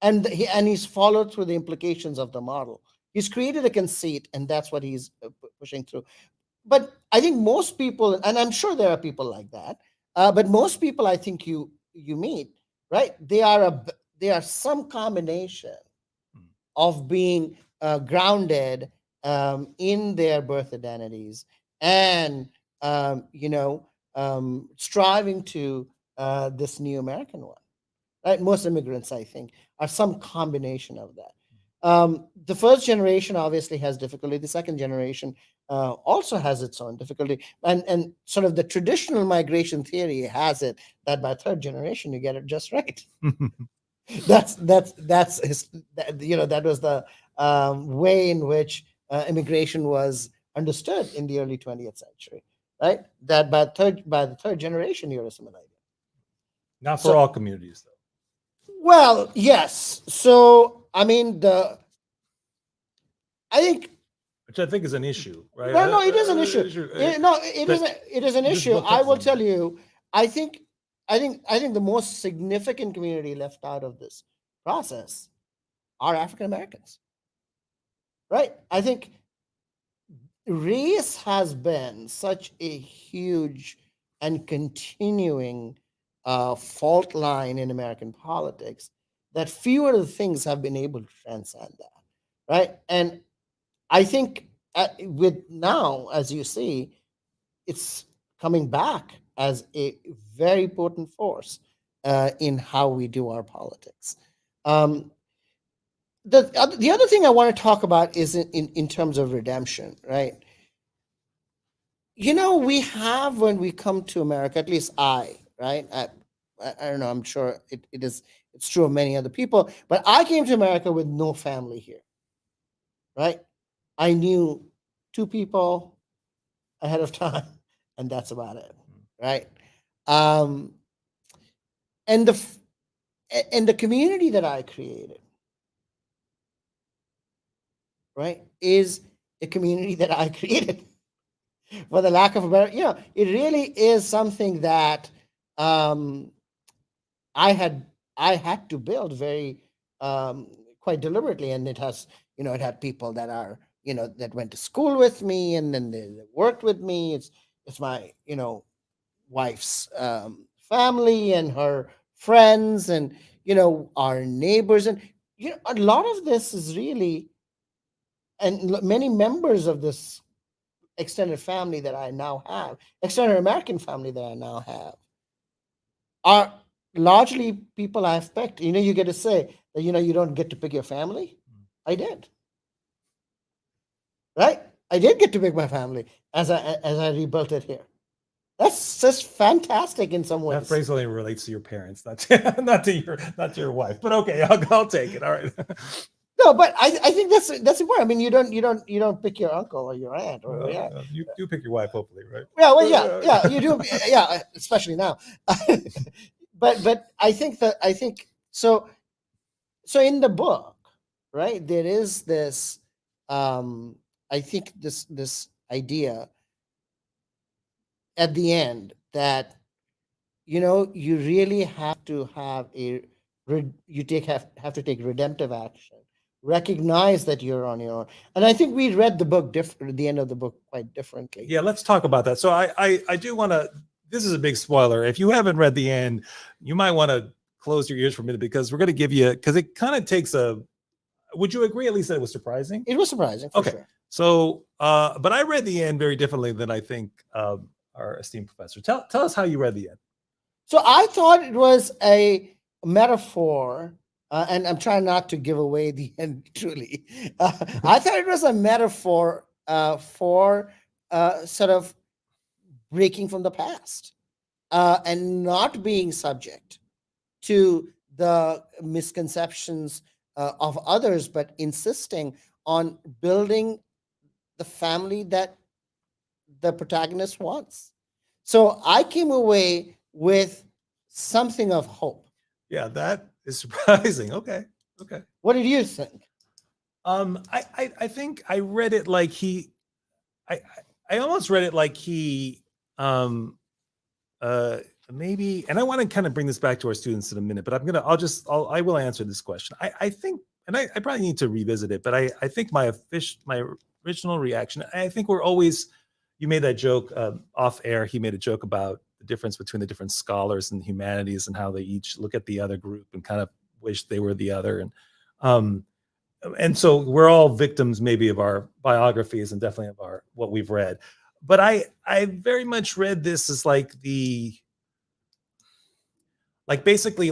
And he's followed through the implications of the model. He's created a conceit, and that's what he's pushing through. But I think most people, and I'm sure there are people like that, but most people I think you meet, right? They are some combination of being grounded in their birth identities and striving to this new American one, right? Most immigrants, I think, are some combination of that. The first generation obviously has difficulty. The second generation also has its own difficulty, and sort of the traditional migration theory has it that by third generation you get it just right. That was the way in which immigration was understood in the early 20th century, right? That by the third generation you're assimilated. Not for all communities, though. Well, yes. So I mean, Which I think is an issue, right? No, it is an issue. It is an issue. I will tell you. I think the most significant community left out of this process are African Americans, right? I think race has been such a huge and continuing fault line in American politics that fewer of the things have been able to transcend that, right? And I think with now, as you see, it's coming back as a very potent force in how we do our politics. The other thing I want to talk about is in terms of redemption, right? We have, when we come to America, at least I don't know, I'm sure it's true of many other people, but I came to America with no family here, right? I knew 2 people ahead of time, and that's about it, right? And the community that I created, right, is a community that I created. For the lack of a better, it really is something that I had to build very quite deliberately, and it has, it had people that are, that went to school with me, and then they worked with me. It's my, wife's family and her friends, and our neighbors, and a lot of this is really, and many members of this extended family that I now have, extended American family that I now have, are largely people I've picked. You get to say that, you don't get to pick your family. I did. Right? I did get to pick my family as I rebuilt it here. That's just fantastic in some ways. That phrase only relates to your parents, not to your wife. But okay, I'll take it. All right. No, but I think that's important. I mean, you don't pick your uncle or your aunt or you do pick your wife, hopefully, right? Yeah, well, yeah, you do, yeah, especially now. but I think so. So in the book, right, there is this. I think this idea at the end that you really have to have have to take redemptive action recognize that you're on your own. And I think we read the book the end of the book quite differently. Yeah, let's talk about that. So I do want to, this is a big spoiler. If you haven't read the end, you might want to close your ears for a minute, because we're going to give you, because it kind of takes a, would you agree at least that it was surprising? It was surprising, for Okay. sure. So, but I read the end very differently than I think our esteemed professor. Tell us how you read the end. So I thought it was a metaphor, and I'm trying not to give away the end truly. I thought it was a metaphor for sort of breaking from the past and not being subject to the misconceptions of others, but insisting on building the family that the protagonist wants. So I came away with something of hope. Yeah, that is surprising. Okay. What did you think? I think I read it like he, I almost read it like he, maybe, and I want to kind of bring this back to our students in a minute, but I will answer this question. I think, and I probably need to revisit it, but I think my original reaction, I think you made that joke off air. He made a joke about the difference between the different scholars in the humanities and how they each look at the other group and kind of wish they were the other. And so we're all victims maybe of our biographies and definitely of what we've read. But I very much read this as basically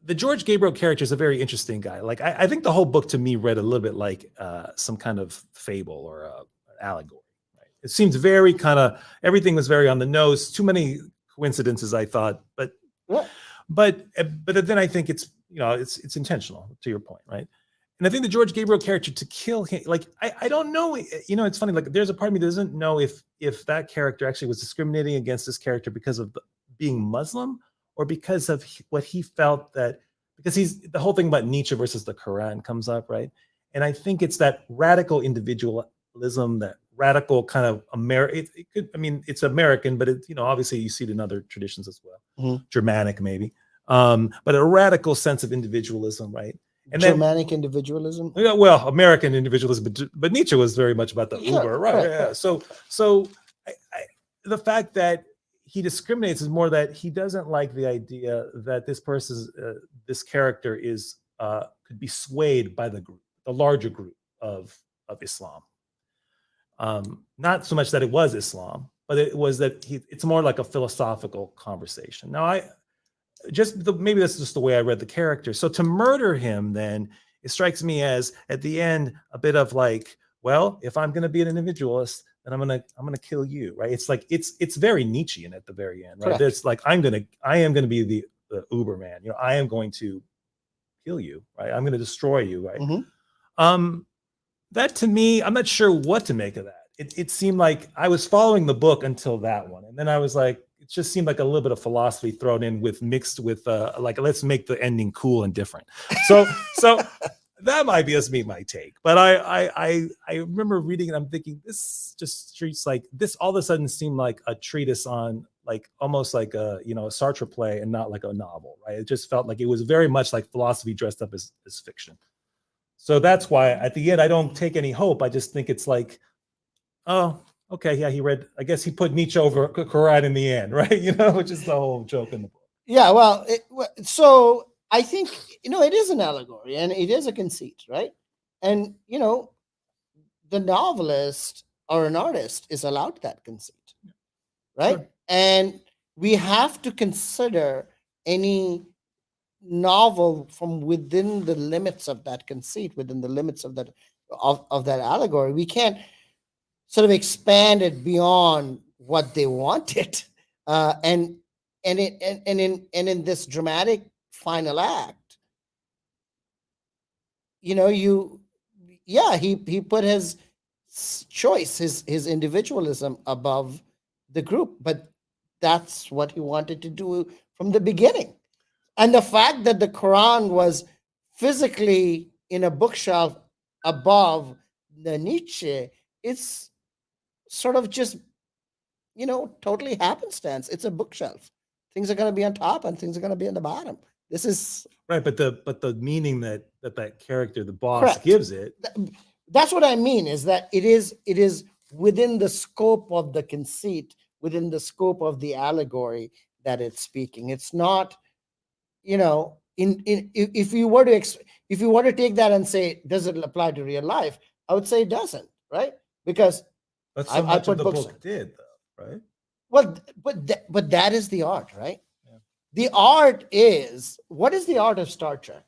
the George Gabriel character is a very interesting guy. Like I think the whole book to me read a little bit like some kind of fable or an allegory. Right? It seems very kind of, everything was very on the nose. Too many coincidences, I thought. But then I think it's it's intentional, to your point, right? And I think the George Gabriel character, to kill him, like I don't know. It's funny. Like there's a part of me that doesn't know if that character actually was discriminating against this character because of being Muslim, or because of what he felt that, because the whole thing about Nietzsche versus the Quran comes up, right? And I think it's that radical individualism, that radical kind of it's American, but obviously you see it in other traditions as well, Germanic maybe, but a radical sense of individualism, right? And Germanic individualism. Yeah, well, American individualism, but Nietzsche was very much about the Uber, right? Right. Yeah. So the fact that he discriminates is more that he doesn't like the idea that this character is could be swayed by the larger group of Islam. Not so much that it was Islam, but it was that it's more like a philosophical conversation. Now, maybe that's just the way I read the character. So to murder him, then it strikes me as at the end a bit of like, well, if I'm going to be an individualist, then I'm gonna kill you, right? It's like it's very Nietzschean at the very end, right? Correct. It's like I am gonna be the Uberman, I am going to kill you, right? I'm gonna destroy you, right? Mm-hmm. That to me, I'm not sure what to make of that. It seemed like I was following the book until that one, and then I was like, it just seemed like a little bit of philosophy thrown in mixed with like, let's make the ending cool and different. So that might be just my take, but I remember reading it. I'm thinking this just treats like this. All of a sudden, seemed like a treatise on like almost like a Sartre play and not like a novel, right? It just felt like it was very much like philosophy dressed up as fiction. So that's why at the end I don't take any hope. I just think it's like, oh, okay, yeah, I guess he put Nietzsche over Quran in the end, right? Which is the whole joke in the book. Yeah, well, so I think, it is an allegory and it is a conceit, right? And, the novelist or an artist is allowed that conceit, right? Sure. And we have to consider any novel from within the limits of that conceit, within the limits of that allegory. We can't sort of expand it beyond what they wanted. And in this dramatic final act, he put his choice, his individualism above the group, but that's what he wanted to do from the beginning. And the fact that the Quran was physically in a bookshelf above the Nietzsche, it's sort of just, totally happenstance. It's a bookshelf. Things are going to be on top and things are going to be on the bottom. This is Right, but the meaning that character, the boss, Correct. gives it. that's what I mean, is that it is within the scope of the conceit, within the scope of the allegory that it's speaking. It's not, if you were to take that and say, does it apply to real life? I would say it doesn't, right? Because But I so much put of the books- book did, though, right? well, but that is the art, right? Yeah. The art is, what is the art of Star Trek?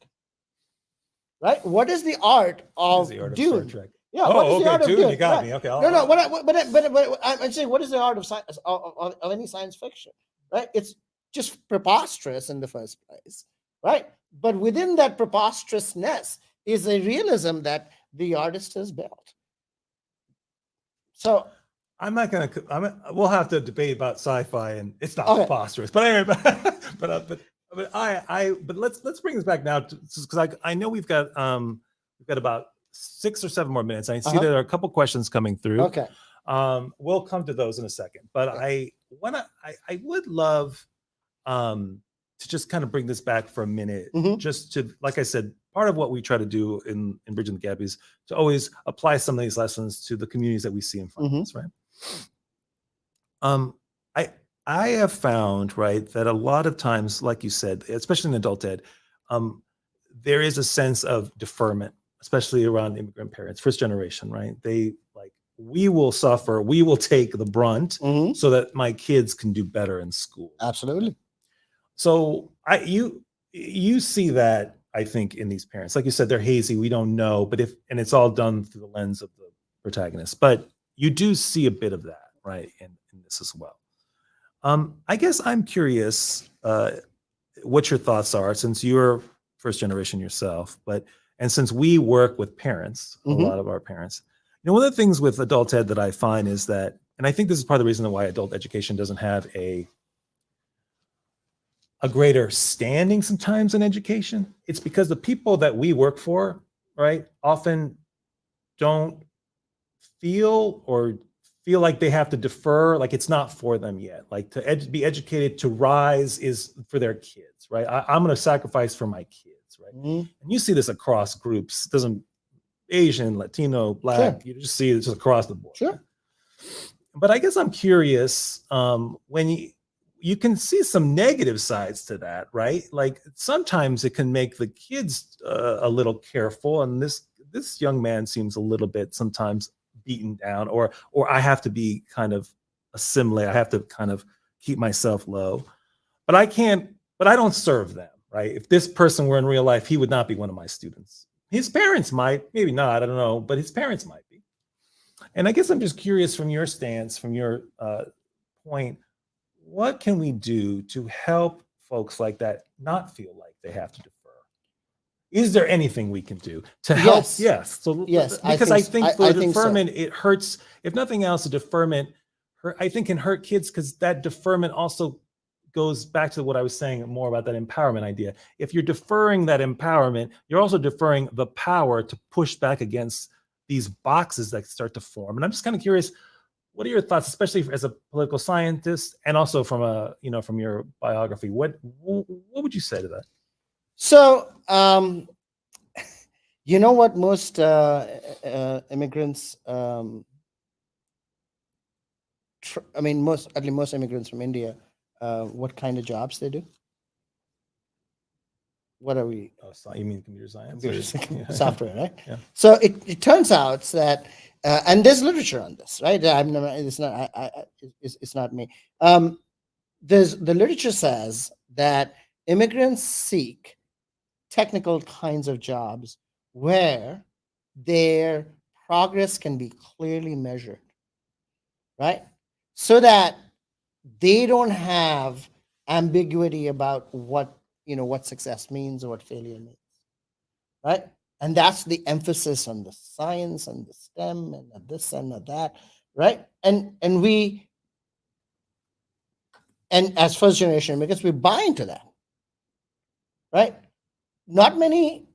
Right? What is the art What of is the art of Star Dune? Trek? Yeah, what is the art of Dune, Dune? you got Right. me. Okay, No, but I'm saying, what is the art of science of any science fiction? Right? It's just preposterous in the first place, right? But within that preposterousness is a realism that the artist has built. So I'm not gonna. We'll have to debate about sci-fi, and it's not Okay. preposterous. But anyway, but let's bring this back now, because I know we've got about 6 or 7 more minutes. I see Uh-huh. there are a couple questions coming through. okay, We'll come to those in a second. But I would love to just kind of bring this back for a minute, Mhm. just to, like I said, part of what we try to do in Bridging the Gap is to always apply some of these lessons to the communities that we see in front of us, right? I have found, right, that a lot of times, like you said, especially in adult ed, there is a sense of deferment, especially around immigrant parents, first generation, right? They like, we will suffer, we will take the brunt Mhm. so that my kids can do better in school. Absolutely. So you see that, I think, in these parents. Like you said, they're hazy, we don't know, but and it's all done through the lens of the protagonist. But you do see a bit of that, right, in this as well. I guess I'm curious what your thoughts are, since you're first generation yourself, and since we work with parents, Mhm. a lot of our parents, one of the things with adult ed that I find is that, and I think this is part of the reason why adult education doesn't have a greater standing sometimes in education. It's because the people that we work for, right, often don't feel like they have to defer, like it's not for them yet. Like to be educated, to rise is for their kids, right? I'm going to sacrifice for my kids, right? Mhm. And you see this across groups. It doesn't Asian, Latino, Black. You just see it just across the board. Sure. But I guess I'm curious, when you can see some negative sides to that, right? Like sometimes it can make the kids a little careful, and this young man seems a little bit sometimes beaten down, or I have to be kind of assimilate. I have to kind of keep myself low, but I don't serve them, right? If this person were in real life, he would not be one of my students. His parents might, maybe not, I don't know, but his parents might be. And I guess I'm just curious, from your stance, from your point, what can we do to help folks like that not feel like they have to defer? Is there anything we can do to help? Yes. Yes. So Yes, because I think I the think so. deferment, it hurts. If nothing else, the deferment, I think, can hurt kids, because that deferment also goes back to what I was saying more about that empowerment idea. If you're deferring that empowerment, you're also deferring the power to push back against these boxes that start to form. And I'm just kind of curious, what are your thoughts, especially as a political scientist, and also from from your biography? What would you say to that? So, what most immigrants, most immigrants from India, what kind of jobs they do? What are we? Oh, you mean computer science? Computer software, right? Yeah. So it turns out that, and there's literature on this, right? It's not me. The literature says that immigrants seek technical kinds of jobs where their progress can be clearly measured, right? So that they don't have ambiguity about what success means or what failure means, right? And that's the emphasis on the science and the STEM and the this and the that, right? And as first generation immigrants, we buy into that, right? Not many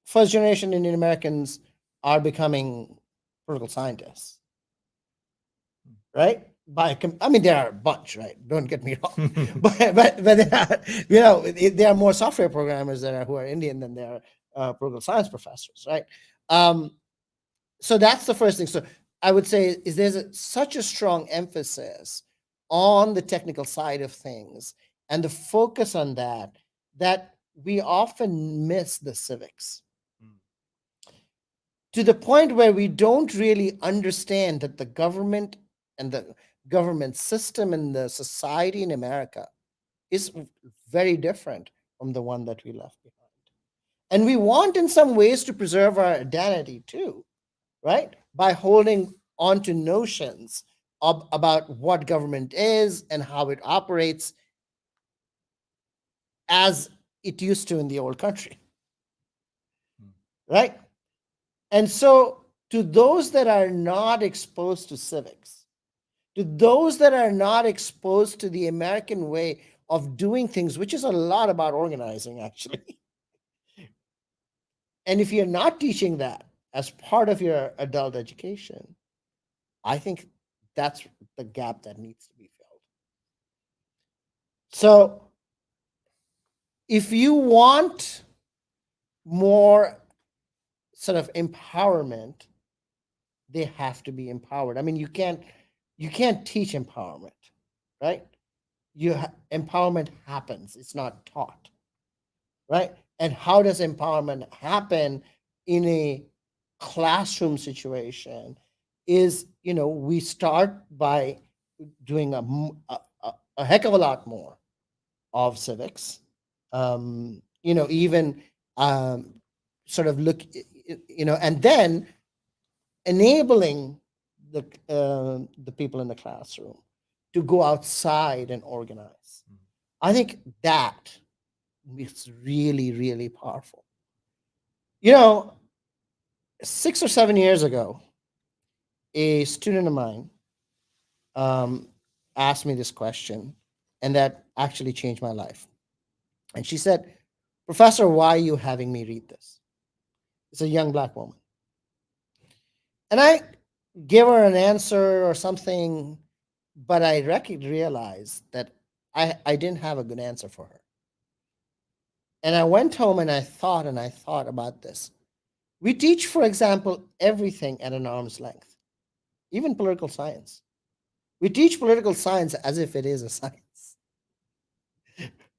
first generation Indian Americans are becoming political scientists, right? I mean, there are a bunch, right? Don't get me wrong, but there are, you know, there are more software programmers who are Indian than there are political science professors, right? So that's the first thing. So I would say is there's such a strong emphasis on the technical side of things and the focus on that we often miss the civics to the point where we don't really understand that the government and the government system and the society in America is very different from the one that we left behind. And we want, in some ways, to preserve our identity too, right? By holding on to notions about what government is and how it operates as it used to in the old country, right? And so, to those that are not exposed to civics, to those that are not exposed to the American way of doing things, which is a lot about organizing, actually. And if you're not teaching that as part of your adult education, I think that's the gap that needs to be filled. So, if you want more sort of empowerment, they have to be empowered. I mean, you can't teach empowerment, right? Empowerment happens, it's not taught, right? And how does empowerment happen in a classroom situation is, you know, we start by doing a heck of a lot more of civics, you know, even sort of look, you know, and then enabling the people in the classroom to go outside and organize. I think that is really, really powerful. You know, 6 or 7 years ago, a student of mine asked me this question, and that actually changed my life. And she said, "Professor, why are you having me read this?" It's a young Black woman. And I gave her an answer or something, but I realized that I didn't have a good answer for her. And I went home and I thought about this. We teach, for example, everything at an arm's length, even political science. We teach political science as if it is a science,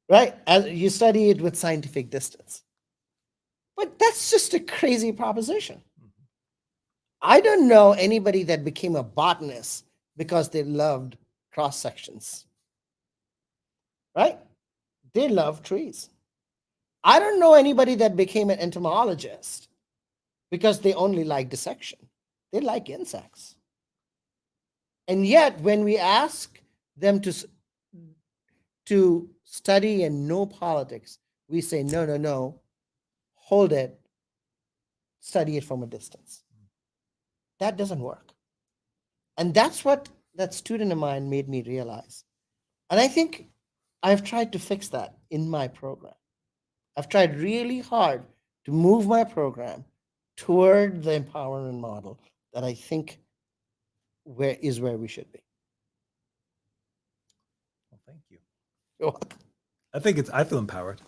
right? As you study it with scientific distance. But that's just a crazy proposition. I don't know anybody that became a botanist because they loved cross sections, right? They love trees. I don't know anybody that became an entomologist because they only like dissection. They like insects. And yet, when we ask them to study and know politics, we say, no, hold it, study it from a distance. That doesn't work. And that's what that student of mine made me realize. And I think I've tried to fix that in my program. I've tried really hard to move my program toward the empowerment model that I think where we should be. Well, thank you. You're welcome. I feel empowered.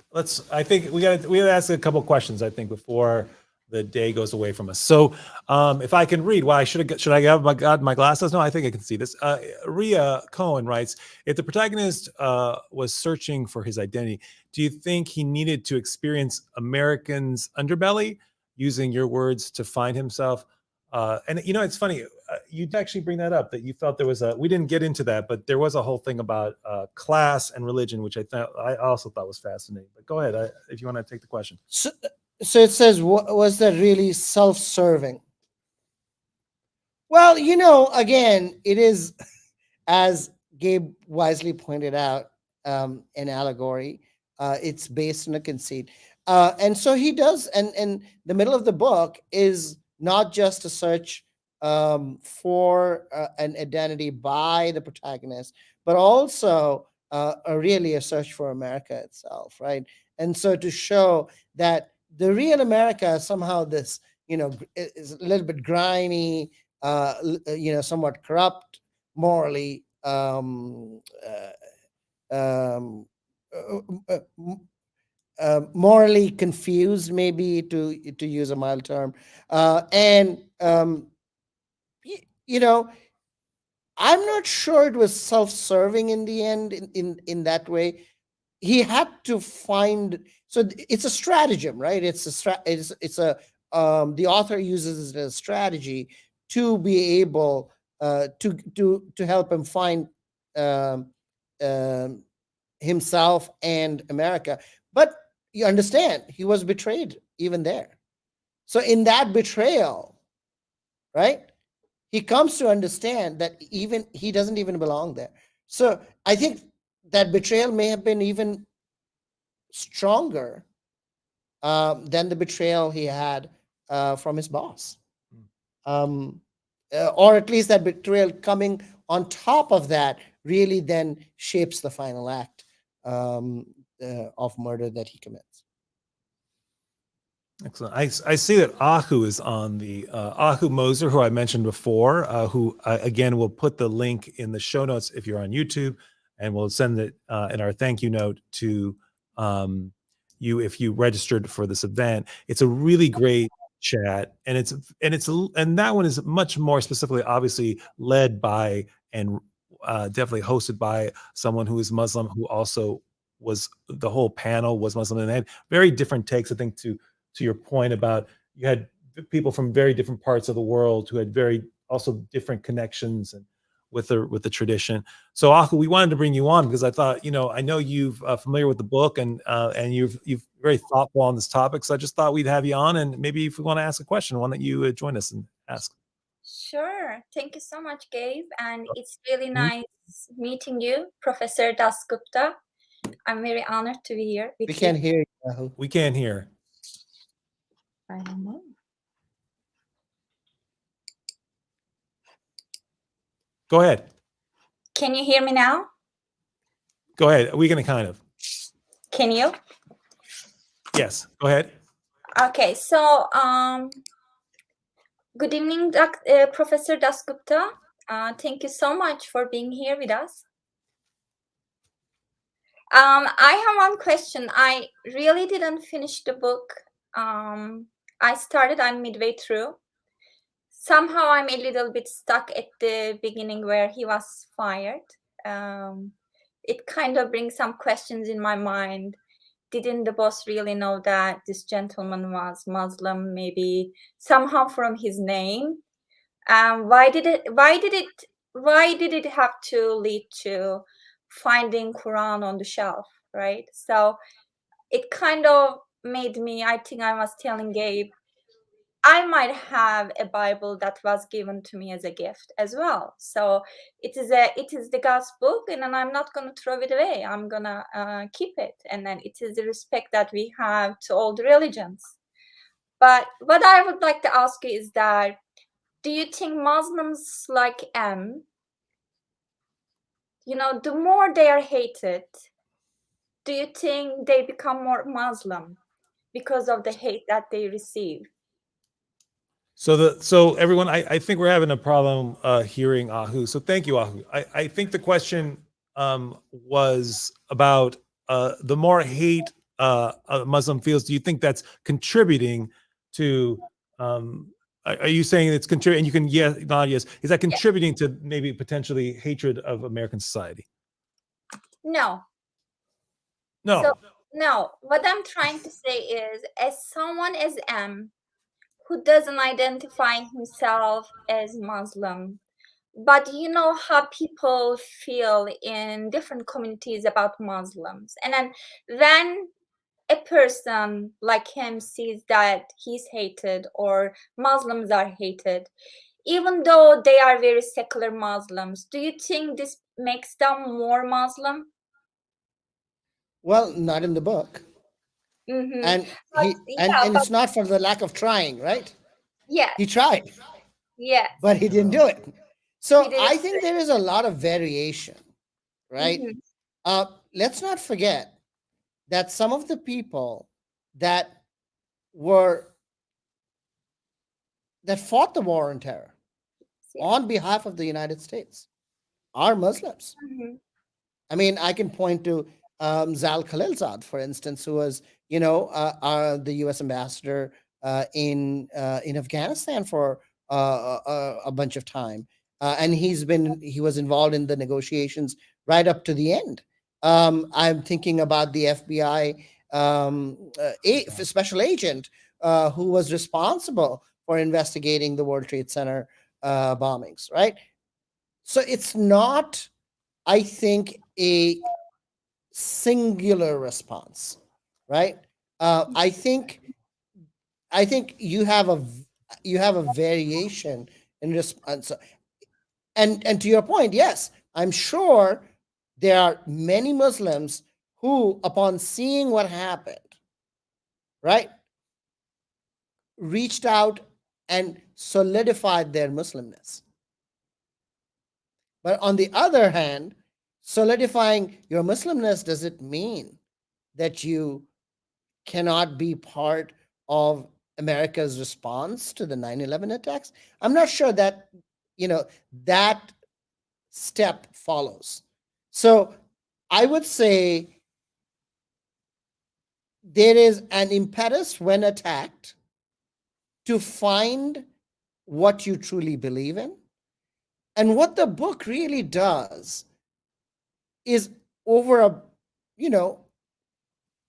I think we gotta ask a couple questions, I think, before the day goes away from us. So if I can read, well, should I have my glasses? No, I think I can see this. Rhea Cohen writes, if the protagonist was searching for his identity, do you think he needed to experience Americans' underbelly, using your words, to find himself? And you know, it's funny, you actually bring that up, that you felt there was we didn't get into that, but there was a whole thing about class and religion, which I also thought was fascinating. But go ahead, if you want to take the question. So it says, was that really self-serving? Well, you know, again, it is, as Gabe wisely pointed out, an allegory. It's based on a conceit. And so he does, and the middle of the book is not just a search for an identity by the protagonist, but also really a search for America itself, right? And so to show that the real America is somehow this, you know, is a little bit grimy, you know, somewhat corrupt morally, um, um, uh, uh, morally confused, maybe to use a mild term, and you know, I'm not sure it was self-serving in the end. In that way, he had to find. So it's a stratagem, right? It's a the author uses it as a strategy to be able to help him find um, um, himself and America. But you understand, he was betrayed even there. So in that betrayal, right, he comes to understand that even he doesn't even belong there. So I think that betrayal may have been even stronger than the betrayal he had from his boss. Um, or at least that betrayal coming on top of that really then shapes the final act of murder that he commits. Excellent. I see that Ahu is on the Ahu Moser, who I mentioned before, who again will put the link in the show notes if you're on YouTube, and we'll send it in our thank you note to you if you registered for this event. It's a really great chat, and and that one is much more specifically, obviously led by and definitely hosted by someone who is Muslim, who also was the whole panel was Muslim, and they had very different takes, I think, to your point about you had people from very different parts of the world who had very also different connections and with the tradition. So Ahu, we wanted to bring you on because I thought, I know you've familiar with the book and you've very thoughtful on this topic. So I just thought we'd have you on, and maybe if we want to ask a question, why don't you join us and ask? Sure. Thank you so much, Gabe. And it's really nice meeting you, Professor Dasgupta. I'm very honored to be here with We you. can't hear you, Ahu. We can't hear. I don't know. Go ahead. Can you hear me now? Go ahead. We're going to kind of. Can you? Yes. Go ahead. Okay. So, good evening, Professor Dasgupta. Thank you so much for being here with us. I have one question. I really didn't finish the book. I'm midway through. Somehow I'm a little bit stuck at the beginning where he was fired. It kind of brings some questions in my mind. Didn't the boss really know that this gentleman was Muslim? Maybe somehow from his name. Why did it have to lead to finding Quran on the shelf, right? So it kind of made me, I think I was telling Gabe, I might have a Bible that was given to me as a gift as well. So it is the God's book, and then I'm not going to throw it away. I'm going to keep it. And then it is the respect that we have to all the religions. But what I would like to ask you is that, do you think Muslims like M, the more they are hated, do you think they become more Muslim because of the hate that they receive? So everyone, I think we're having a problem hearing Ahu. So thank you, Ahu. I think the question was about the more hate a Muslim feels. Do you think that's contributing to? Are you saying it's contributing? And you can nod yes. Is that contributing to maybe potentially hatred of American society? No. No. So, no. What I'm trying to say is, as someone as M, who doesn't identify himself as Muslim, but you know how people feel in different communities about Muslims. And then when a person like him sees that he's hated or Muslims are hated, even though they are very secular Muslims, do you think this makes them more Muslim? Well, not in the book. Mm-hmm. And it's not for the lack of trying, right? Yeah. He tried. Yes. But he didn't do it. So I think there is a lot of variation, right? Mm-hmm. Let's not forget that some of the people that fought the war on terror on behalf of the United States are Muslims. Mhm. I mean, I can point to Zal Khalilzad, for instance, who was, the U.S. ambassador in Afghanistan for a bunch of time, and he was involved in the negotiations right up to the end. I'm thinking about the FBI special agent who was responsible for investigating the World Trade Center bombings, right? So it's not, I think, a singular response, right? I think you have a variation in response, and to your point, yes, I'm sure there are many Muslims who, upon seeing what happened, right, reached out and solidified their Muslimness. But on the other hand, solidifying your Muslimness doesn't mean that you cannot be part of America's response to the 9/11 attacks. I'm not sure that, that step follows. So I would say there is an impetus when attacked to find what you truly believe in. And what the book really does is, over a,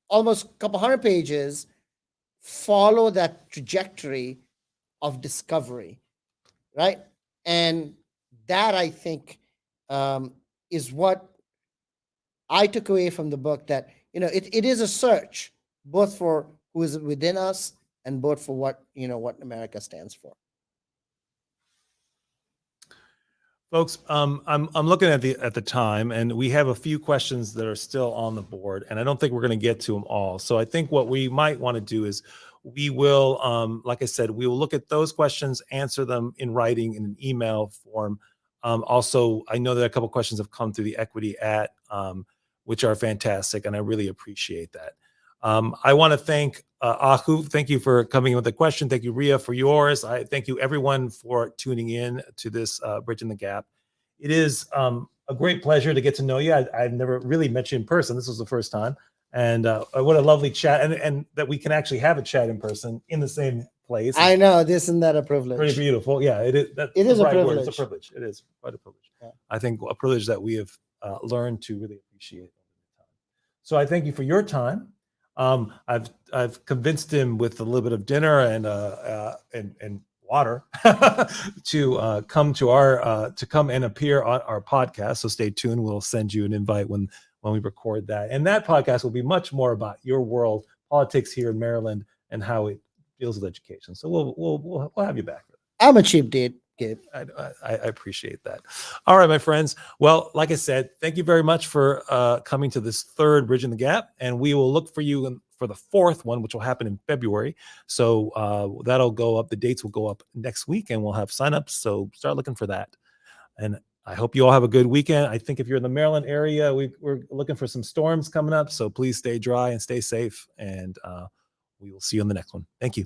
almost a couple hundred pages, follow that trajectory of discovery, right? And that, I think, is what I took away from the book, that, it is a search both for who is within us and both for what America stands for. Folks, I'm looking at the time, and we have a few questions that are still on the board, and I don't think we're going to get to them all. So I think what we might want to do is we will, like I said, we will look at those questions, answer them in writing in an email form. Also, I know that a couple questions have come through the Equity at, which are fantastic, and I really appreciate that. I want to thank Ahu. Thank you for coming in with a question. Thank you, Ria, for yours. I thank you, everyone, for tuning in to this Bridging the Gap. It is a great pleasure to get to know you. I've never really met you in person. This was the first time. And what a lovely chat. And that we can actually have a chat in person in the same place. I know, isn't that a privilege? Pretty beautiful. Yeah, it is. It is a privilege. It's a privilege. It is quite a privilege. Yeah. I think a privilege that we have learned to really appreciate. So I thank you for your time. I've convinced him with a little bit of dinner and water to come and appear on our podcast. So stay tuned. We'll send you an invite when we record that. And that podcast will be much more about your world, politics here in Maryland, and how it deals with education. So we'll have you back. I'm a cheap date, Gabe. I appreciate that. All right, my friends. Well, like I said, thank you very much for coming to this third Bridging the Gap, and we will look for you for the fourth one, which will happen in February. So that'll go up. The dates will go up next week, and we'll have signups. So start looking for that. And I hope you all have a good weekend. I think if you're in the Maryland area, we're looking for some storms coming up. So please stay dry and stay safe, and we will see you on the next one. Thank you.